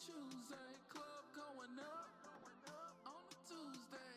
Tuesday, club going up on a Tuesday.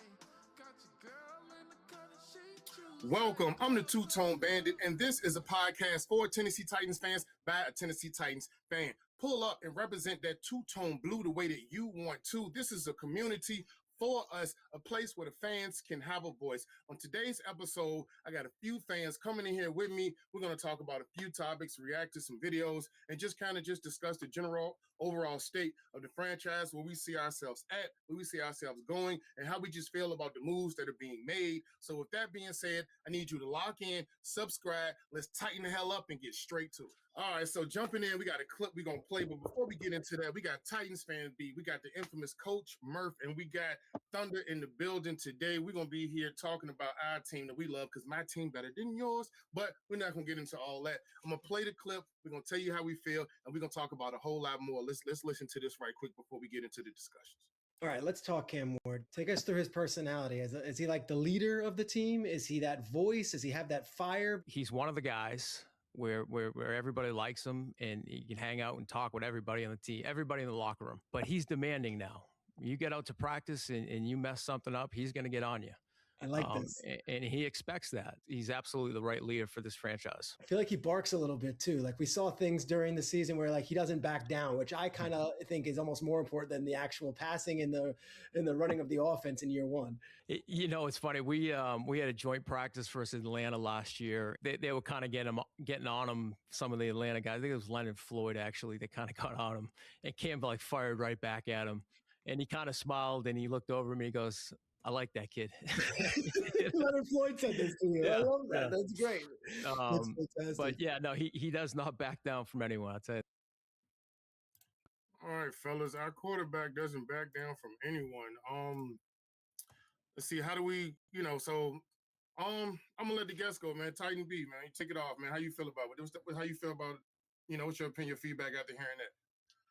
Got your girl in the cut and she choosing. Welcome, I'm the Two-Tone Bandit, and this is a podcast for Tennessee Titans fans by a Tennessee Titans fan. Pull up and represent that two-tone blue the way that you want to. This is a community for us, a place where the fans can have a voice. On today's episode, I got a few fans coming in here with me. We're going to talk about a few topics, react to some videos, and just discuss the general overall state of the franchise, where we see ourselves at, where we see ourselves going, and how we just feel about the moves that are being made. So with that being said, I need you to lock in, subscribe, let's tighten the hell up and get straight to it. All right, so jumping in, we got a clip we're going to play, but before we get into that, we got Titans fan beat, we got the infamous Coach Murph, and we got Thunder in the building today. We're going to be here talking about our team that we love, because my team better than yours, but we're not going to get into all that. I'm going to play the clip, we're going to tell you how we feel, and we're going to talk about a whole lot more. Let's listen to this right quick before we get into the discussions. All right, let's talk Cam Ward. Take us through his personality. Is he like the leader of the team? Is he that voice? Does he have that fire? He's one of the guys where everybody likes him and he can hang out and talk with everybody on the team, everybody in the locker room. But he's demanding now. You get out to practice and you mess something up, he's going to get on you. I like this. And he expects that. He's absolutely the right leader for this franchise. I feel like he barks a little bit too. Like we saw things during the season where like he doesn't back down, which I kind of think is almost more important than the actual passing and the running of the offense in year one. It's funny. We had a joint practice versus Atlanta last year. They were kind of getting on him. Some of the Atlanta guys, I think it was Leonard Floyd actually. They kind of got on him, and Campbell fired right back at him. And he kind of smiled and he looked over at me. He goes, "I like that kid." Leonard Floyd said this to you. Yeah, I love that. Yeah. That's great. That's fantastic. But yeah, no, he does not back down from anyone, I'll tell you. All right, fellas, our quarterback doesn't back down from anyone. Let's see, how do we, so I'm gonna let the guests go, man. Titan B, man. You take it off, man. How you feel about it? How you feel about it? What's your opinion, feedback after hearing that?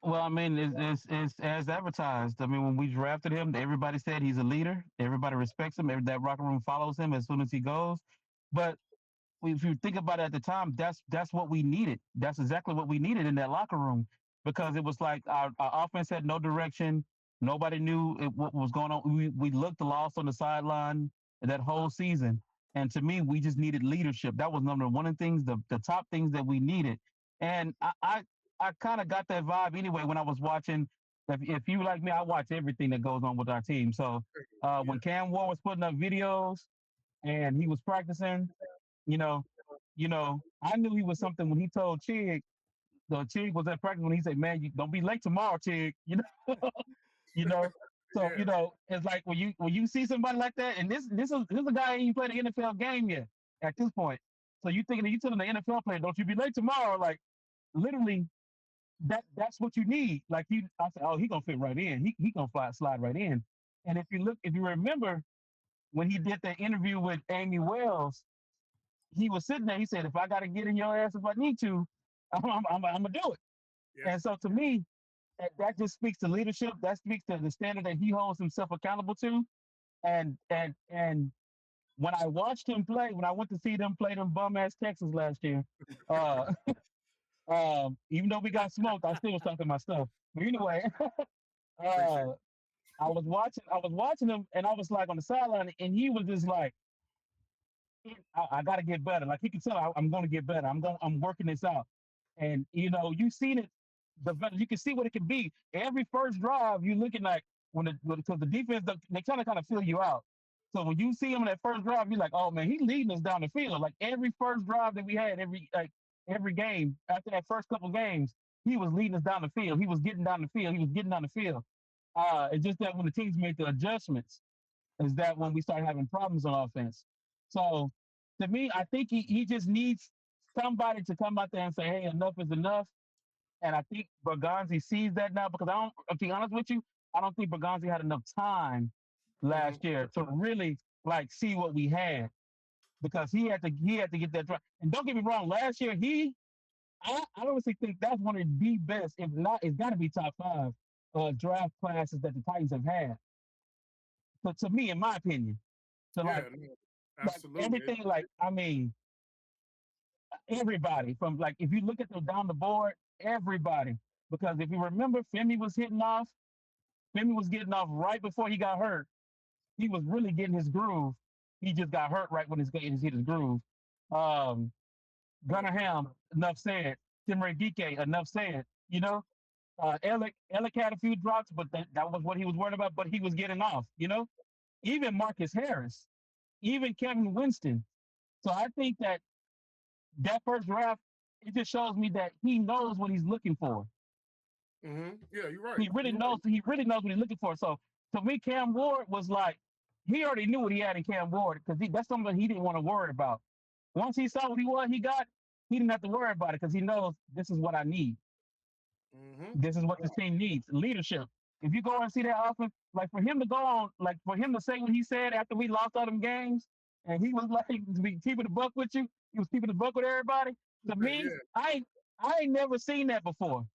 Well, I mean, it's as advertised. I mean, when we drafted him, everybody said he's a leader. Everybody respects him. That locker room follows him as soon as he goes. But if you think about it at the time, that's what we needed. That's exactly what we needed in that locker room, because it was like our offense had no direction. Nobody knew what was going on. We looked lost on the sideline that whole season. And to me, we just needed leadership. That was number one of the things, the top things that we needed. And I kind of got that vibe anyway when I was watching. If you like me, I watch everything that goes on with our team. So when Cam Ward was putting up videos and he was practicing, I knew he was something when he told Chig. The Chig was at practice when he said, "Man, you don't be late tomorrow, Chig." So it's like when you see somebody like that, and this is a guy who ain't played an NFL game yet at this point. So you thinking you telling the NFL player, "Don't you be late tomorrow?" Like literally. That's what you need. Like I said, oh, he gonna fit right in. He gonna slide right in. And if you remember when he did that interview with Amy Wells, he was sitting there. He said, "If I got to get in your ass if I need to, I'm gonna do it." Yeah. And so to me, that just speaks to leadership. That speaks to the standard that he holds himself accountable to. And when I watched him play, when I went to see them play them bum ass Texans last year. Even though we got smoked, I still was talking my stuff. But anyway, I was watching him, and I was like on the sideline, and he was just like, I got to get better. Like he can tell I'm going to get better. I'm working this out. And you've seen it. You can see what it can be. Every first drive, you're looking like because the defense they kind of fill you out. So when you see him in that first drive, you're like, oh man, he's leading us down the field. Like every first drive that we had, every game after that first couple games, he was leading us down the field. He was getting down the field. It's just that when the teams made the adjustments, is that when we started having problems on offense. So to me, I think he just needs somebody to come out there and say, "Hey, enough is enough." And I think Bergonzi sees that now, because to be honest with you, I don't think Bergonzi had enough time last year to really see what we had. Because he had to get that draft. And don't get me wrong, last year I honestly think that's one of the best, if not, it's got to be top 5 draft classes that the Titans have had. But to me, in my opinion, absolutely. Everything, everybody from if you look at them down the board, everybody because if you remember, Femi was hitting off. Femi was getting off right before he got hurt. He was really getting his groove. He just got hurt right when he hit his groove. Um, Gunnar Ham, enough said. Timray Dike, enough said. You know, Alec had a few drops, but that was what he was worried about. But he was getting off. You know, even Marcus Harris, even Kevin Winston. So I think that first draft, it just shows me that he knows what he's looking for. Yeah, you're right. He really knows. He really knows what he's looking for. So to me, Cam Ward was like, he already knew what he had in Cam Ward because that's something he didn't want to worry about. Once he saw what he got, he didn't have to worry about it because he knows this is what I need. This is what this team needs: leadership. If you go and see that offense, like for him to go on, like for him to say what he said after we lost all them games, and he was like, to be keeping the buck with you, he was keeping the buck with everybody. To me, I ain't never seen that before.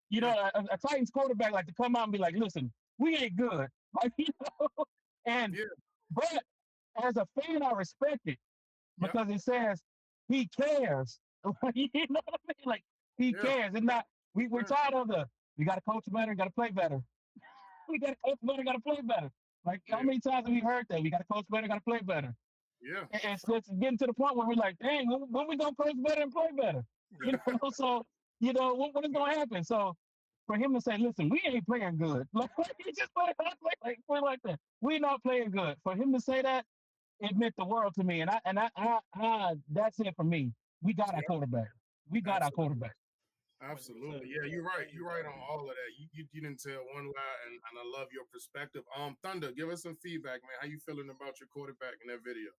You know, a Titans quarterback like to come out and be like, "Listen, we ain't good," like and but as a fan, I respect it because it says he cares. You know what I mean? Like he cares. It's not we're tired of we got to coach better, got to play better. We got to coach better, got to play better. Like how many times have we heard that? We got to coach better, got to play better. Yeah. And so it's getting to the point where we're like, dang, when we gonna coach better and play better? You know, so you know what is gonna happen? So for him to say, listen, we ain't playing good. Like he just put it like that. We not playing good. For him to say that, it meant the world to me. And I that's it for me. We got our quarterback. We got our quarterback. Absolutely. Yeah, you're right. You're right on all of that. You didn't tell one lie, and I love your perspective. Thunder, give us some feedback, man. How you feeling about your quarterback in that video?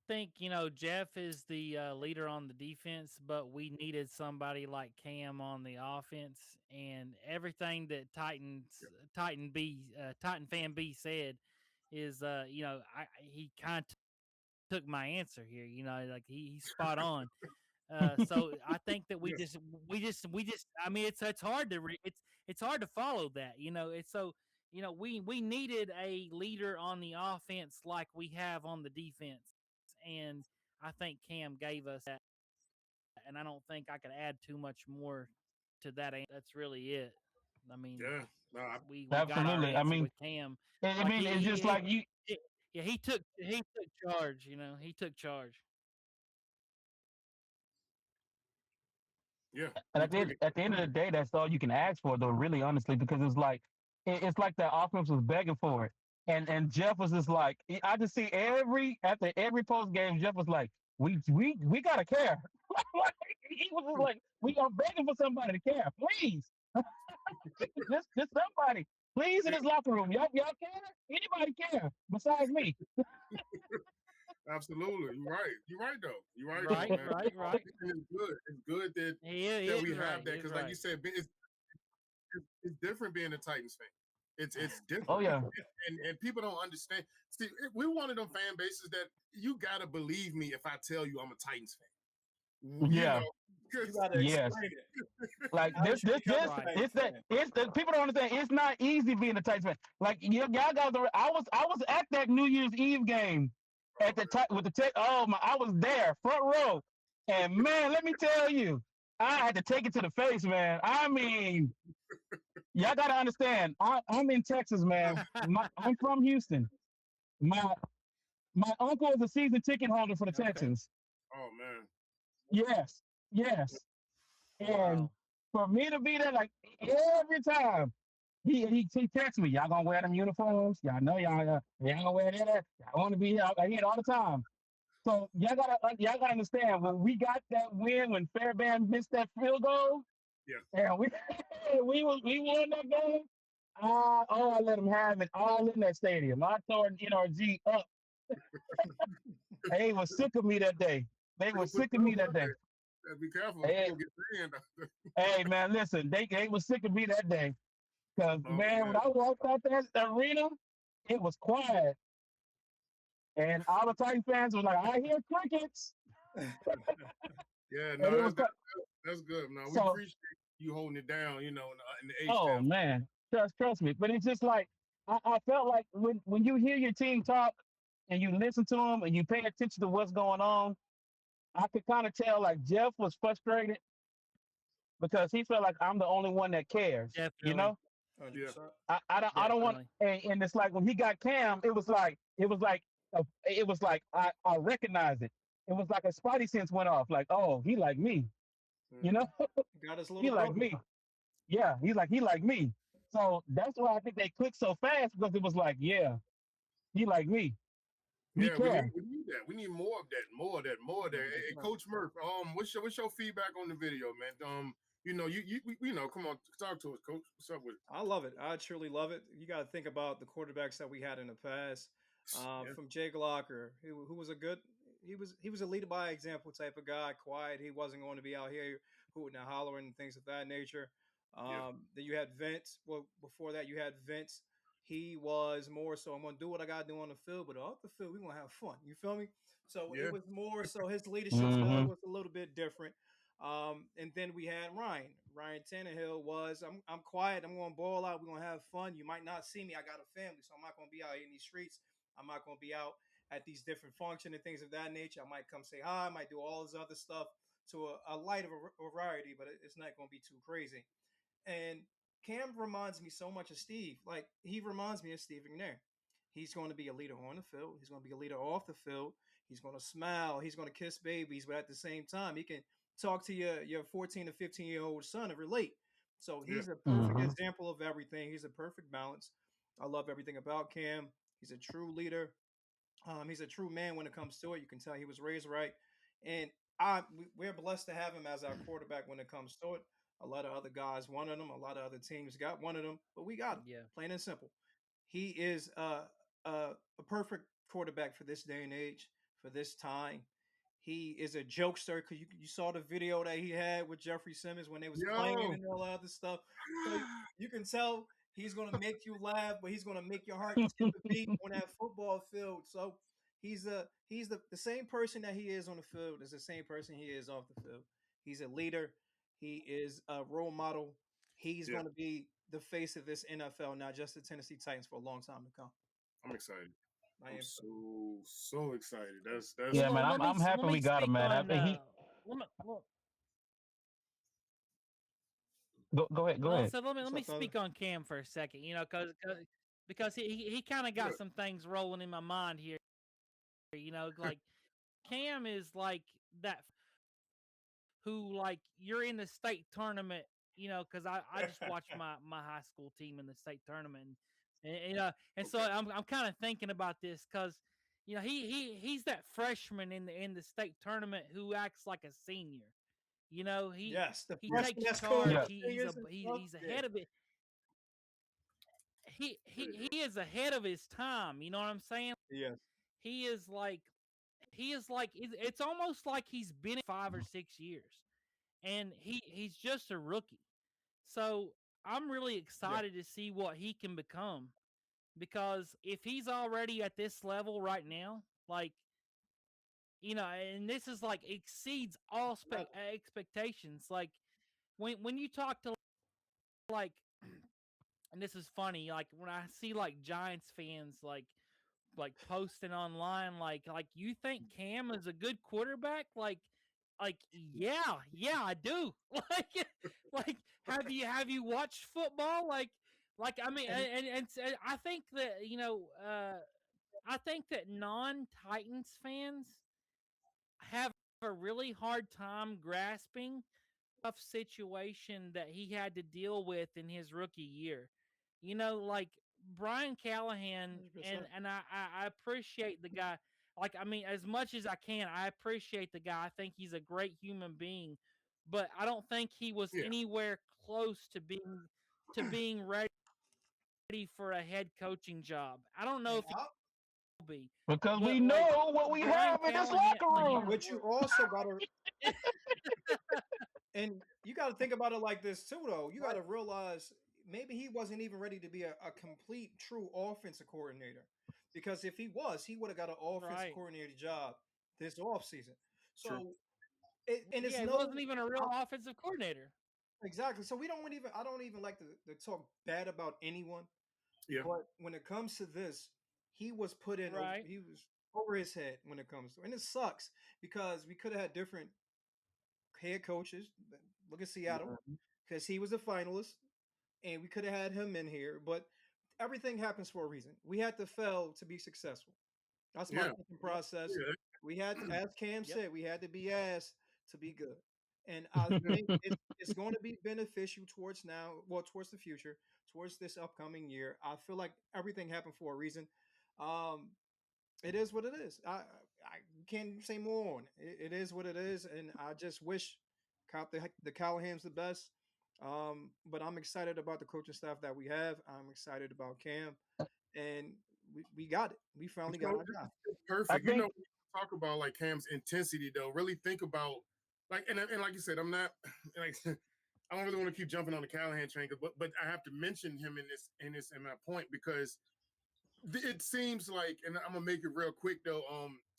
Think Jeff is the leader on the defense, but we needed somebody like Cam on the offense, and everything that Titan fan B said is he kind of took my answer here. Like he's spot on. So I think that we just I mean it's hard to it's hard to follow that. It's so we needed a leader on the offense like we have on the defense. And I think Cam gave us that, and I don't think I could add too much more to that. That's really it. I mean, we got our answer with Cam. I mean, it's just like you. He took charge. He took charge. Yeah. And at the end of the day, that's all you can ask for, though. Really, honestly, because it's like that offense was begging for it. And Jeff was just like, I just see after every post game, Jeff was like, we gotta care. He was just like, we are begging for somebody to care, please. just somebody, please, in this locker room. Y'all care? Anybody care besides me? Absolutely, you're right. You're right, though. You're right, right, though, man. Right. It's good. It's good that we have that because, like you said, it's different being a Titans fan. It's different. Oh yeah. And people don't understand. See, we're one of them fan bases that you gotta believe me if I tell you I'm a Titans fan. Yeah. Yes. Like it's the people don't understand. It's not easy being a Titans fan. Like y'all got I was at that New Year's Eve game at the with the I was there front row, and man, let me tell you, I had to take it to the face, man. I mean, y'all gotta understand. I'm in Texas, man. I'm from Houston. My uncle is a season ticket holder for the Texans. Oh man. Yes. And for me to be there, like every time, he texts me, y'all gonna wear them uniforms? Y'all know y'all gonna wear that? Y'all want to be here? I hear it all the time. So y'all gotta understand when we got that win when Fairbairn missed that field goal. Yeah. And we won that game. I let them have it all in that stadium. I tore NRG up. They were sick of me that day. They were sick of me that day. Be careful. Hey man, listen, they were sick of me that day. Because man, when I walked out that arena, it was quiet. And all the Titan fans were like, I hear crickets. Yeah, no, that's good. No, we appreciate you holding it down, in the H-town. Oh man, trust me. But it's just like I felt like when you hear your team talk and you listen to them and you pay attention to what's going on, I could kind of tell like Jeff was frustrated because he felt like I'm the only one that cares. You Definitely. know, 100%. I don't want, Definitely. and it's like when he got Cam, it was like I recognized it. It was like a spidey sense went off. Like, oh, he like me. You know, Got his he little like brother. me. Yeah, he like me. So that's why I think they clicked so fast because it was like, yeah, he like me. We Yeah, we care. need that. We need more of that, more of that, more of that. Hey, Coach Murph, what's your feedback on the video, man? Come on, talk to us, Coach. What's up with it? I love it. I truly love it. You got to think about the quarterbacks that we had in the past. Yeah, From Jake Locker, who was a good, he was a leader by example type of guy, quiet. He wasn't going to be out here hooting and hollering and things of that nature. yeah, Then you had Vince. Well, before that, you had Vince. He was more so, I'm going to do what I got to do on the field, but off the field, we're going to have fun. You feel me? So it yeah, was more so his leadership style Mm-hmm. was a little bit different. And then we had Ryan. Ryan Tannehill was, I'm quiet. I'm going to ball out. We're going to have fun. You might not see me. I got a family, so I'm not going to be out in these streets. I'm not going to be out at these different functions and things of that nature. I might come say hi. I might do all this other stuff to a light of a variety, but it's not going to be too crazy. And Cam reminds me so much of Steve. Like, he reminds me of Steve McNair. He's going to be a leader on the field. He's going to be a leader off the field. He's going to smile. He's going to kiss babies, but at the same time, he can talk to your 14 to 15-year-old son and relate. So yeah, he's a perfect Mm-hmm. example of everything. He's a perfect balance. I love everything about Cam. He's a true leader. He's a true man when it comes to it. You can tell he was raised right, and we're blessed to have him as our quarterback when it comes to it. A lot of other guys wanted him. A lot of other teams got one of them, but we got him. Yeah. Plain and simple. He is a perfect quarterback for this day and age, for this time. He is a jokester because you saw the video that he had with Jeffrey Simmons when they was playing yo, and all that other stuff. So you can tell he's going to make you laugh, but he's going to make your heart skip a beat on that football field. So he's the same person that he is on the field is the same person he is off the field. He's a leader. He is a role model. He's yeah. going to be the face of this NFL, not just the Tennessee Titans, for a long time to come. I'm excited. I I'm am. so excited. That's Well, Yeah, man. I'm I'm happy let we me got him, speak man. on He let me, well, go ahead. Go well, ahead. so let What's me up, brother? speak on Cam for a second. Because he kind of got good. some things rolling in my mind here. Like Cam is like that who like you're in the state tournament. Because I just watched my high school team in the state tournament, and so Okay. I'm kind of thinking about this because he's that freshman in the state tournament who acts like a senior. He Yes, the he freshman takes that's cool charge. with Yeah. the seniors and stuff. He's Yeah, ahead of it. He is ahead of his time. You know what I'm saying? yes, He is like it's almost like he's been in 5 or 6 years, and he's just a rookie. So I'm really yeah. excited to see what he can become because if he's already at this level right now, like and this is like exceeds all Not expectations. Like when you talk to like, and this is funny, like when I see like Giants fans like posting online like you think Cam is a good quarterback? Like yeah, I do. Like have you watched football? Like I mean and and I think that I think that non-Titans fans have a really hard time grasping tough situation that he had to deal with in his rookie year. Like Brian Callahan, and 100%. I appreciate the guy. Like I mean, as much as I can, I appreciate the guy. I think he's a great human being, but I don't think he was Yeah, anywhere close to being ready for a head coaching job. I don't know And if he'll be, Because we but like know what we Brian have in this Callahan, locker room. but you also got to, and you got to think about it like this too, though. You got to realize maybe he wasn't even ready to be a complete, true offensive coordinator, because if he was, he would have got an offensive right? coordinator job this offseason. true. So, and it's Yeah, he no, wasn't even a real offensive coordinator. exactly. So we don't even. I don't even like to talk bad about anyone. Yeah, But when it comes to this, he was put in. Right. He was over his head when it comes to, and it sucks because we could have had different head coaches. Look at Seattle, because he was a finalist, and we could have had him in here. But everything happens for a reason. We had to fail to be successful. That's my Yeah. thinking process. Yeah. We had, to, as Cam Yep. said, we had to be asked to be good, and I think it's going to be beneficial towards now, well, towards the future, towards this upcoming year. I feel like everything happened for a reason. Um, it is what it is. I can't say more on it. It is what it is, and I just wish the Callahans the best. But I'm excited about the coaching staff that we have. I'm excited about Cam, and we got it. We finally got our guy. It's perfect. You know, when you talk about like Cam's intensity, though, really think about like and like you said, I'm not like I don't really want to keep jumping on the Callahan train, but I have to mention him in my point because it seems like, and I'm gonna make it real quick though.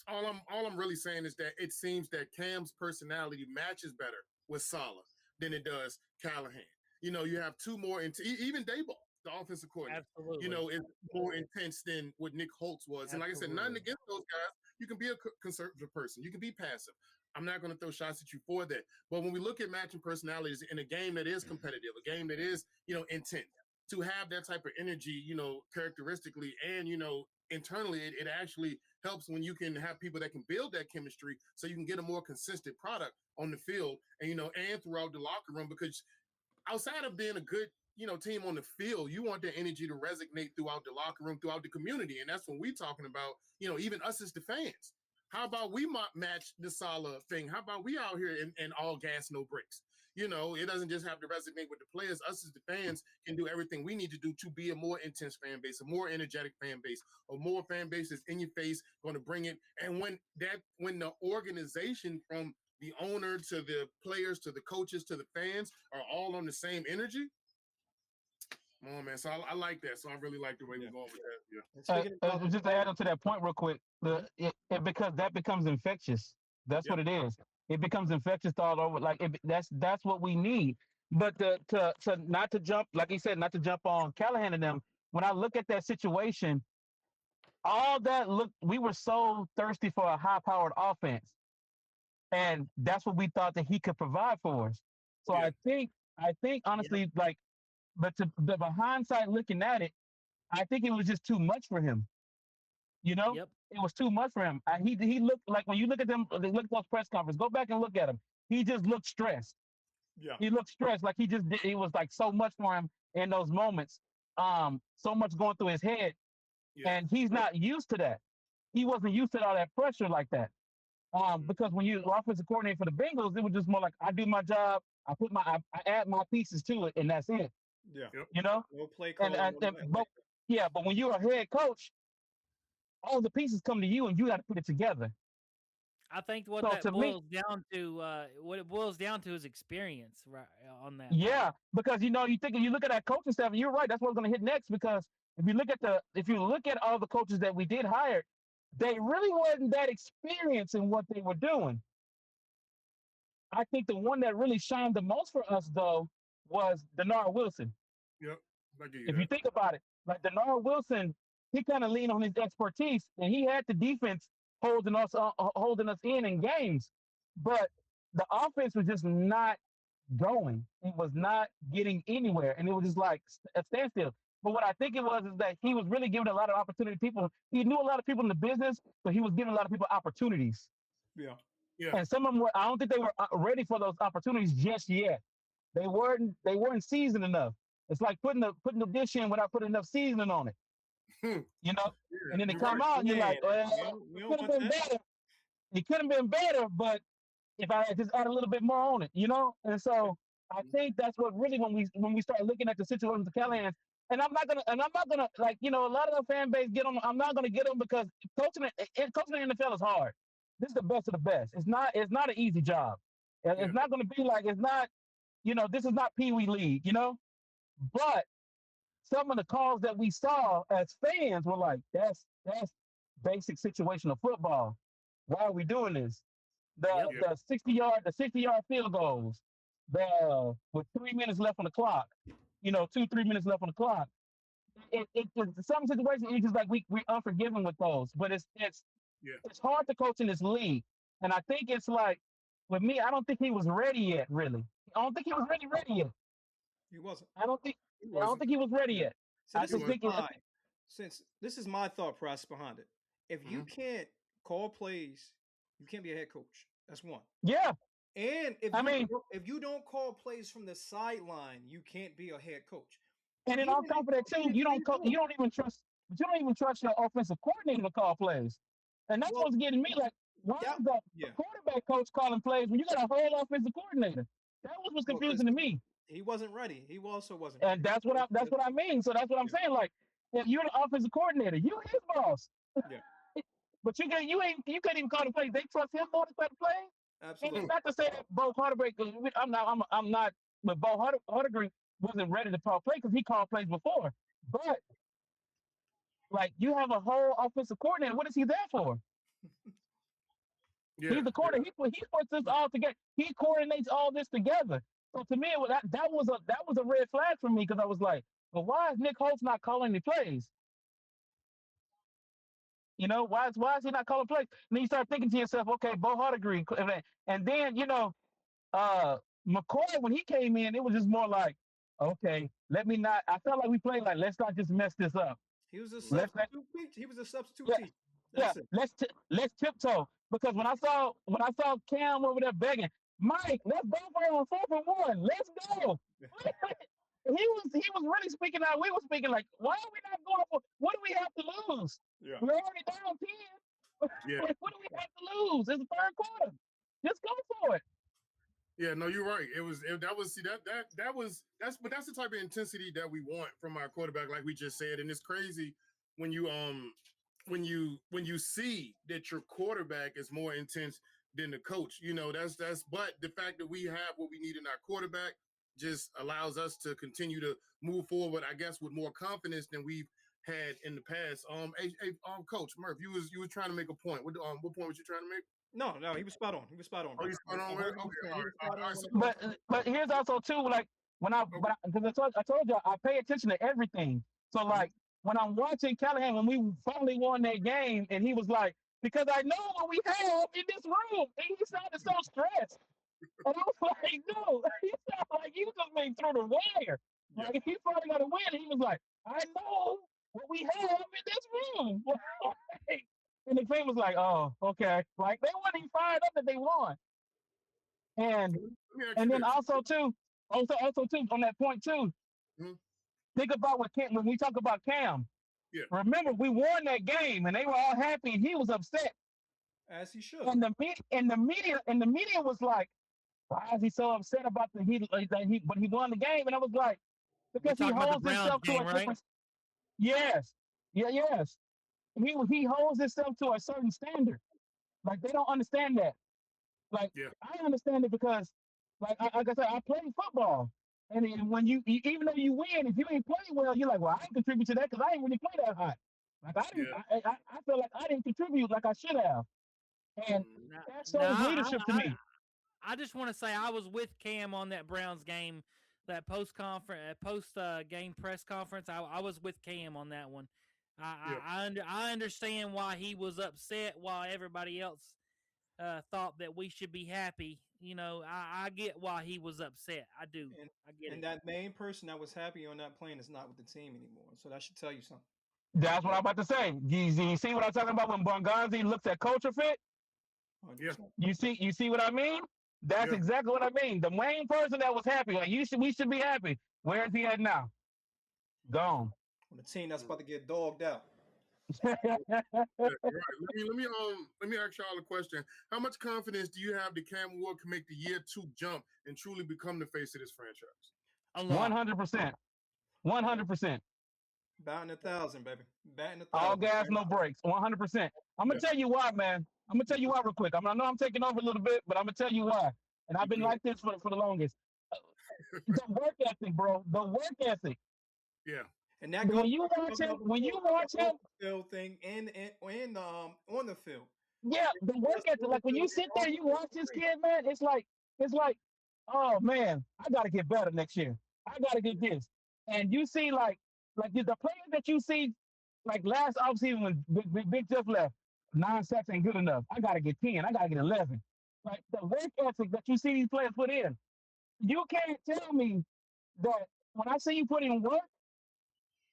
All I'm really saying is that it seems that Cam's personality matches better with Salah than it does Callahan. You know, you have two more, even Dayball, the offensive coordinator. Absolutely. You know, is more intense than what Nick Holtz was. And like I said, nothing against those guys. You can be a conservative person. You can be passive. I'm not going to throw shots at you for that. But when we look at matching personalities in a game that is competitive, a game that is, intense, to have that type of energy, characteristically and, internally, it actually helps when you can have people that can build that chemistry so you can get a more consistent product on the field and, and throughout the locker room, because outside of being a good, team on the field, you want that energy to resonate throughout the locker room, throughout the community. And that's what we're talking about, even us as the fans. How about we match the Salah thing? How about we out here and all gas, no brakes? It doesn't just have to resonate with the players. Us as the fans can do everything we need to do to be a more intense fan base, a more energetic fan base, a more fan base that's in your face, going to bring it. And when the organization, from the owner to the players to the coaches to the fans, are all on the same energy, oh man, so I like that. So I really like the way we're going with that. Yeah. Just to add on to that point real quick, because that becomes infectious. That's what it is. It becomes infectious all over. Like that's what we need. But to not to jump, like he said, not to jump on Callahan and them. When I look at that situation, we were so thirsty for a high-powered offense, and that's what we thought that he could provide for us. So I think honestly, but hindsight looking at it, I think it was just too much for him. Yep. It was too much for him. He looked like, when you look at them, look at those press conferences, go back and look at him. He just looked stressed. Yeah. He looked stressed, like it was like so much for him in those moments. So much going through his head, and he's not used to that. He wasn't used to all that pressure like that. Because when you offensive coordinator for the Bengals, it was just more like, I do my job, I add my pieces to it, and that's it. Yeah. No play call. But when you're a head coach, all the pieces come to you, and you got to put it together. I think what it boils down to is experience, right? On that. Yeah, part. Because you look at that coaching staff, and you're right. That's what's going to hit next. Because if you look at all the coaches that we did hire, they really wasn't that experienced in what they were doing. I think the one that really shined the most for us, though, was Denard Wilson. Yep. If you think about it, like Denard Wilson, he kind of leaned on his expertise, and he had the defense holding us in games, but the offense was just not going. It was not getting anywhere, and it was just like a standstill. But what I think it was is that he was really giving a lot of opportunity to people. He knew a lot of people in the business, but he was giving a lot of people opportunities. Yeah. And some of them I don't think they were ready for those opportunities just yet. They weren't seasoned enough. It's like putting the dish in without putting enough seasoning on it. And then they come out, and you're like, well, it could have been better. It could have been better, but if I had just add a little bit more on it, And so I think that's what really, when we start looking at the situation with the Callahan, and I'm not gonna a lot of the fan base get them. I'm not gonna get them, because coaching in the NFL is hard. This is the best of the best. It's not an easy job. It's not gonna be like, it's not, this is not Pee Wee League, But some of the calls that we saw as fans were like, that's basic situational football. Why are we doing this? The 60-yard field goals, with 3 minutes left on the clock, 2-3 minutes left on the clock. Some situations, it's just like we're unforgiving with those. But it's hard to coach in this league, and I think it's like with me, I don't think he was ready yet. Really, I don't think he was ready yet. He wasn't. I don't think. He I don't wasn't. think he was ready yet. So I this just is think. my since this is my thought process behind it. If you can't call plays, you can't be a head coach. That's one. Yeah. And if you don't call plays from the sideline, you can't be a head coach. And on top of that too, you don't even trust your offensive coordinator to call plays. And that's what's getting me. Like, why is the quarterback coach calling plays when you got a whole offensive coordinator? That was what's confusing to me. He wasn't ready. He also wasn't. And that's what I mean. So that's what I'm saying. Like, if you're the offensive coordinator, you his boss. Yeah. But you can't even call the plays. They trust him more to call the plays. Absolutely. And it's not to say that Bo Hardegree. I'm not. But Bo Hardegree wasn't ready to call plays because he called plays before. But like, you have a whole offensive coordinator. What is he there for? He's the coordinator. He puts this all together. He coordinates all this together. So to me, that was a red flag for me because I was like, well, why is Nick Holtz not calling the plays? You know, why is he not calling plays? And then you start thinking to yourself, okay, Bo Hardegree, and then McCoy, when he came in, it was just more like, okay, I felt like we played like, let's not just mess this up. He was a substitute teacher. He was a substitute teacher. Let's tiptoe. Because when I saw Cam over there begging, Mike, let's go for 4 for 1. Let's go. he was really speaking out. We were speaking like, why are we not going for? What do we have to lose? Yeah. We're already down 10. Yeah. What do we have to lose? It's the third quarter. Just go for it. Yeah, no, you're right. That's the type of intensity that we want from our quarterback, like we just said. And it's crazy when you see that your quarterback is more intense than the coach. You know, but the fact that we have what we need in our quarterback just allows us to continue to move forward, I guess, with more confidence than we've had in the past. Coach Murph, you was trying to make a point. What point was you trying to make? No, he was spot on. He was spot on. Oh, he's spot on. Okay. But here's also too, like, because I told you I pay attention to everything. So like, when I'm watching Callahan, when we finally won that game, and he was like, because I know what we have in this room, and he sounded so stressed. And I was like, no, he sounded like he was just being through the wire. Like, if he finally got a win, and he was like, I know what we have in this room. And the team was like, oh, okay. Like, they weren't even fired up that they won. And then also too, on that point too, think about when we talk about Cam. Yeah. Remember, we won that game, and they were all happy, and he was upset. As he should. And the media was like, why is he so upset about but he won the game? And I was like, because he holds himself to a different. Yes. Yeah, yes. He holds himself to a certain standard. Like, they don't understand that. Like, I understand it because, like I said, I play football. And when even though you win, if you ain't play well, you're like, well, I didn't contribute to that because I ain't really play that hot. Like, I feel like I didn't contribute like I should have. And that shows leadership to me. I just want to say I was with Cam on that Browns game, that post game press conference. I was with Cam on that one. I understand why he was upset while everybody else thought that we should be happy. You know, I get why he was upset. I do. I get it. And that main person that was happy on that plane is not with the team anymore. So that should tell you something. That's what I'm about to say. You see what I'm talking about when Bonganzi looks at culture fit? Yeah. You see what I mean? That's exactly what I mean. The main person that was happy, like, we should be happy. Where is he at now? Gone. On the team that's about to get dogged out. Right. Let me ask y'all a question. How much confidence do you have that Cam Ward can make the year 2 jump and truly become the face of this franchise? 100%. 100%. Batting 1,000, baby. Batting 1,000. All gas, no brakes. 100%. I'm gonna tell you why, man. I'm gonna tell you why real quick. I know I'm taking over a little bit, but I'm gonna tell you why. And I've been like this for the longest. The work ethic, bro. The work ethic. Yeah. And that when you watch him, field thing and on the field. Yeah, the work ethic. Like, when you sit there, you watch this kid, man. It's like, oh man, I gotta get better next year. I gotta get this. And you see, like the players that you see, like last offseason when Big Jeff left, 9 sacks ain't good enough. I gotta get 10. I gotta get 11. Like the work ethic that you see these players put in. You can't tell me that when I see you put in work,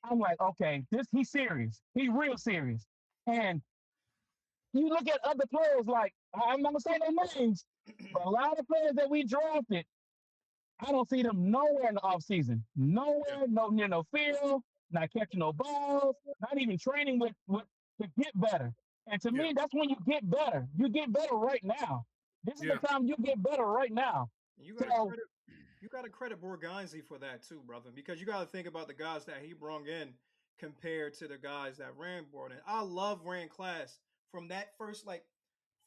I'm like, okay, this he's serious. He's real serious. And you look at other players like I'm not gonna say their names, but a lot of players that we drafted, I don't see them nowhere in the offseason. Yeah. Nowhere, no near no field, not catching no balls, not even training with to get better. And to Yeah. me, that's when you get better. You get better right now. This is the Yeah. time you get better right now. You got to So credit you got to credit Borgonzi for that too, brother, because you got to think about the guys that he brought in compared to the guys that Rand brought in. I love Rand class from that first for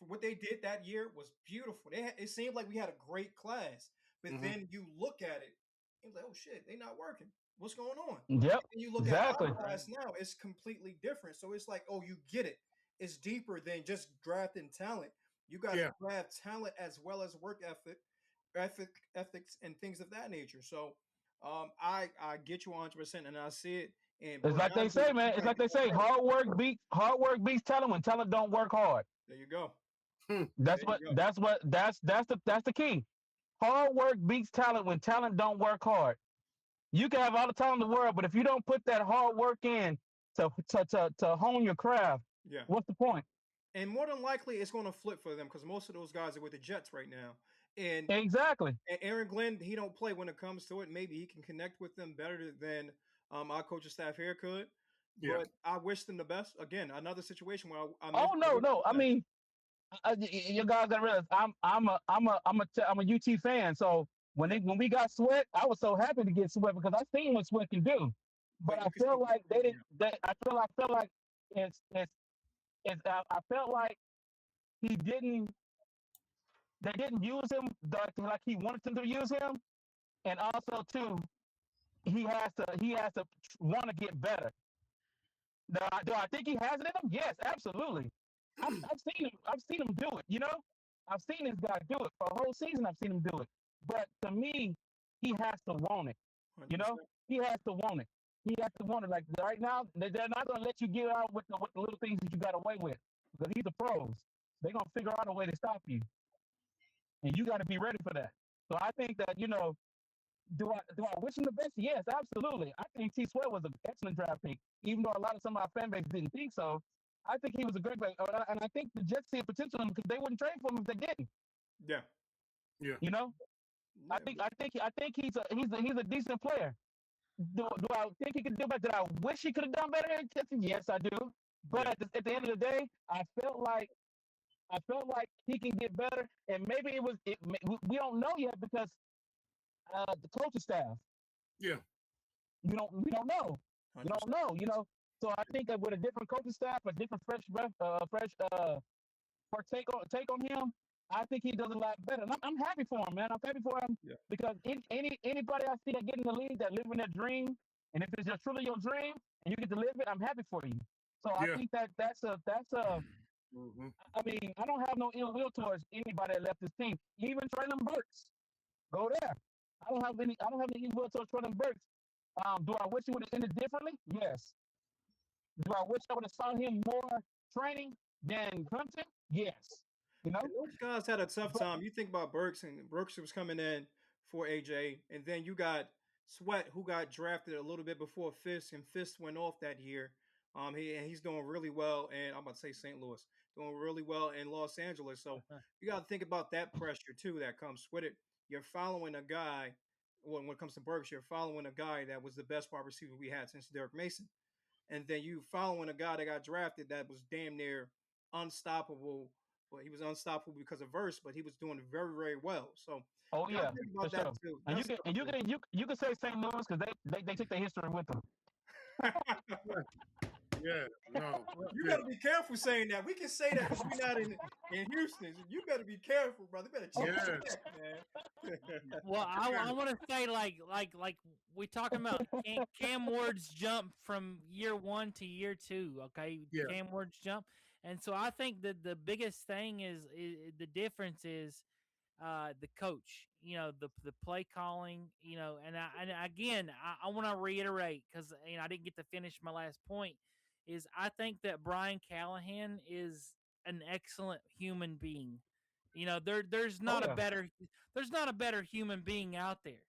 what they did that year was beautiful. It seemed like we had a great class, but Hmm. then you look at it, and like, oh shit, they not working. What's going on? yep, And you look at our exactly. class now, it's completely different. So it's like, oh, you get it. It's deeper than just drafting talent. You got to Yeah. draft talent as well as work ethics, and things of that nature. So, I get you 100%, and I see it. And It's like they Borgonzi, say, man. you It's got to like get they some say, credit. hard work beats talent when talent don't work hard. There you go. Hmm. That's There you what go. that's the key. Hard work beats talent when talent don't work hard. You can have all the talent in the world, but if you don't put that hard work in to hone your craft, Yeah. what's the point? And more than likely, it's going to flip for them because most of those guys are with the Jets right now. And Exactly. Aaron Glenn, he don't play when it comes to it. Maybe he can connect with them better than our coaching staff here could. Yeah. But I wish them the best. Again, another situation where I Oh mentioned I no, wish no. them I the best. mean, you guys gotta realize I'm a UT fan. So Yeah, when we got Sweat, I was so happy to get Sweat because I seen what Sweat can do. But but I you can feel still like they didn't. yeah, I felt like I felt like he didn't. They didn't use him like he wanted them to use him, and also too, he has to want to get better. Do I think he has it in him? Yes, absolutely. I've seen him do it. I've seen this guy do it for a whole season. I've seen him do it. But to me, he has to want it. You know, 100%. he has to want it. He has to want it. Like right now, they're not gonna let you get out with the little things that you got away with because he's the pros. They're gonna figure out a way to stop you, and you got to be ready for that. So I think that do I wish him the best? Yes, absolutely. I think T Sweat was an excellent draft pick, even though a lot of some of our fan base didn't think so. I think he was a great pick, and I think the Jets see a potential in him because they wouldn't trade for him if they didn't. Yeah, Yeah. You know, I yeah, think I think I think he's a decent player. Do I think he could do better? Did I wish he could have done better? Yes, I do. But Yeah. at the end of the day, I felt like he can get better, and maybe it was. We don't know yet because the coaching staff. Yeah. We don't know. We don't 100%. know. So I think that with a different coaching staff, a different fresh take on him, I think he does a lot better. And I'm happy for him, man. I'm happy for him Yeah, because anybody I see that get in the league that living their dream, and if it's just truly your dream and you get to live it, I'm happy for you. So I Yeah. think that's a. Hmm. I mean, I don't have no ill will towards anybody that left this team. Even Traylon Burks, go there. I don't have any ill will towards Traylon Burks. Do I wish it would have ended differently? Yes. Do I wish I would have saw him more training than Clemson? Yes. You know, and those guys had a tough but time. You think about Burks, and Burks was coming in for AJ, and then you got Sweat, who got drafted a little bit before Fisk, and Fisk went off that year. He's doing really well, and I'm about to say St. Louis, doing really well in Los Angeles. So you got to think about that pressure too that comes with it. You're following a guy. Well, when it comes to Burks, you're following a guy that was the best wide receiver we had since Derek Mason, and then you following a guy that got drafted that was damn near unstoppable. Well, he was unstoppable because of verse, but he was doing very, very well. So oh you got to yeah, think for about that sure. too. And you That's can tough and you too. can you can say St. Louis because they took their history with them. Yeah. Yeah. No. Well, You Yeah. got to be careful saying that. We can say that because we're not in Houston. You better be careful, brother. You better check Yeah. your neck, man. well, I Yeah. want to say like we talking about Cam Ward's jump from year 1 to year 2. Okay, Yeah. Cam Ward's jump, and so I think that the biggest thing is the difference is the coach, the play calling, and again, I want to reiterate because I didn't get to finish my last point. Is I think that Brian Callahan is an excellent human being. You know, there's not yeah. a better human being out there.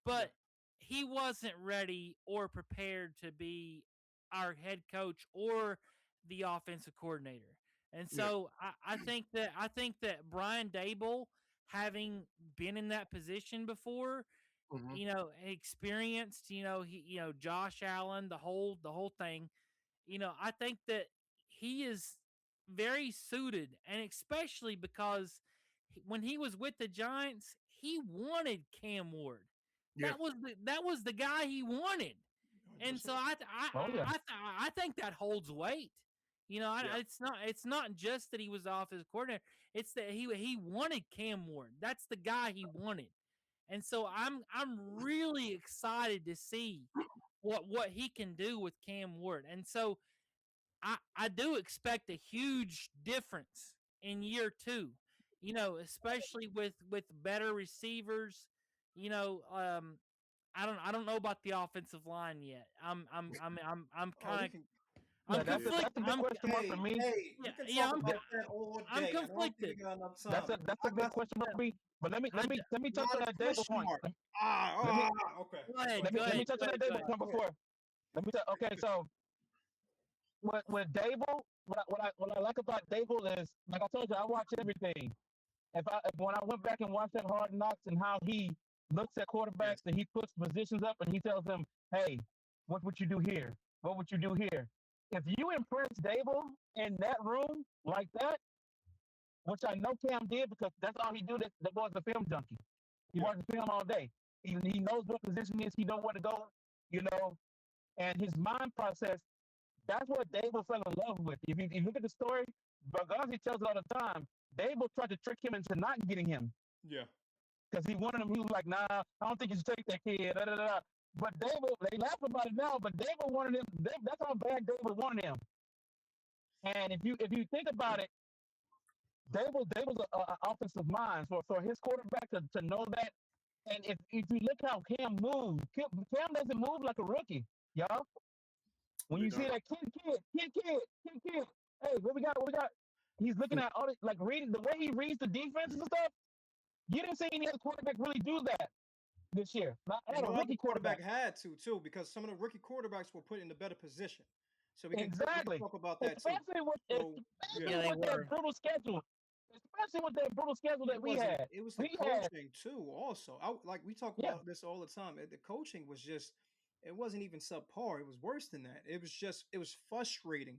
But he wasn't ready or prepared to be our head coach or the offensive coordinator. And Yeah. so I think that Brian Dable, having been in that position before, Mm-hmm. experienced, Josh Allen, the whole thing, I think that he is very suited, and especially because when he was with the Giants, he wanted Cam Ward. Yeah. That was the guy he wanted, and so 100%. Oh yeah. I think that holds weight. Yeah. It's not just that he was off his coordinator; it's that he wanted Cam Ward. That's the guy he wanted, and so I'm really excited to see what he can do with Cam Ward, and so I do expect a huge difference in year two. Especially with better receivers. You know, I don't know about the offensive line yet. I'm Oh, we kind of can. Yeah, I'm that's Yeah. conflicted. a big question mark Hey, for me. hey, Yeah, we can yeah, talk I'm That, about that all I'm day. I don't think conflicted. we got enough that's time. a I big got question mark for me. But I d- let me touch not on a that Dable question point. mark. Let me Okay. Go ahead, let go me let ahead, me touch go on ahead, that go Dable ahead. point before. Let me okay. So with Dable, what I like about Dable is, like I told you, I watch everything. When I went back and watched that Hard Knocks and how he looks at Yes. quarterbacks and he puts positions up and he tells them, "Hey, what would you do here? What would you do here?" If you impress Dable in that room like that, which I know Cam did because that's all he do. That boy's a film junkie. He Yeah. watches film all day. He knows what position is. He knows where to go. You know, and his mind process. That's what Dable fell in love with. If you look at the story, Boghazi tells it all the time. Dable tried to trick him into not getting him Yeah. because he wanted him. He was like, "Nah, I don't think you should take that kid." Da, da, da. But Dable, they laugh about it now. But Dable wanted him. That's how bad Dable wanted him. And if you think about it, Dable's an offensive mind. For his quarterback to know that, and if you look how Cam moves, Cam doesn't move like a rookie, y'all. When They you see don't. that kid, hey, what we got? What we got? He's looking at all the, like reading the way he reads the defenses and stuff. You didn't see any other quarterback really do that this year. Not And a no other rookie quarterback. quarterback had to too, because some of the rookie quarterbacks were put in a better position. So we can Exactly. talk about that too. Especially with So yeah, Yeah, they that were. brutal schedule. Especially with that brutal schedule that it we wasn't. had. It was the We had, coaching too. Also, like we talk yeah, about this all the time. The coaching was just. It wasn't even subpar. It was worse than that. It was just. It was frustrating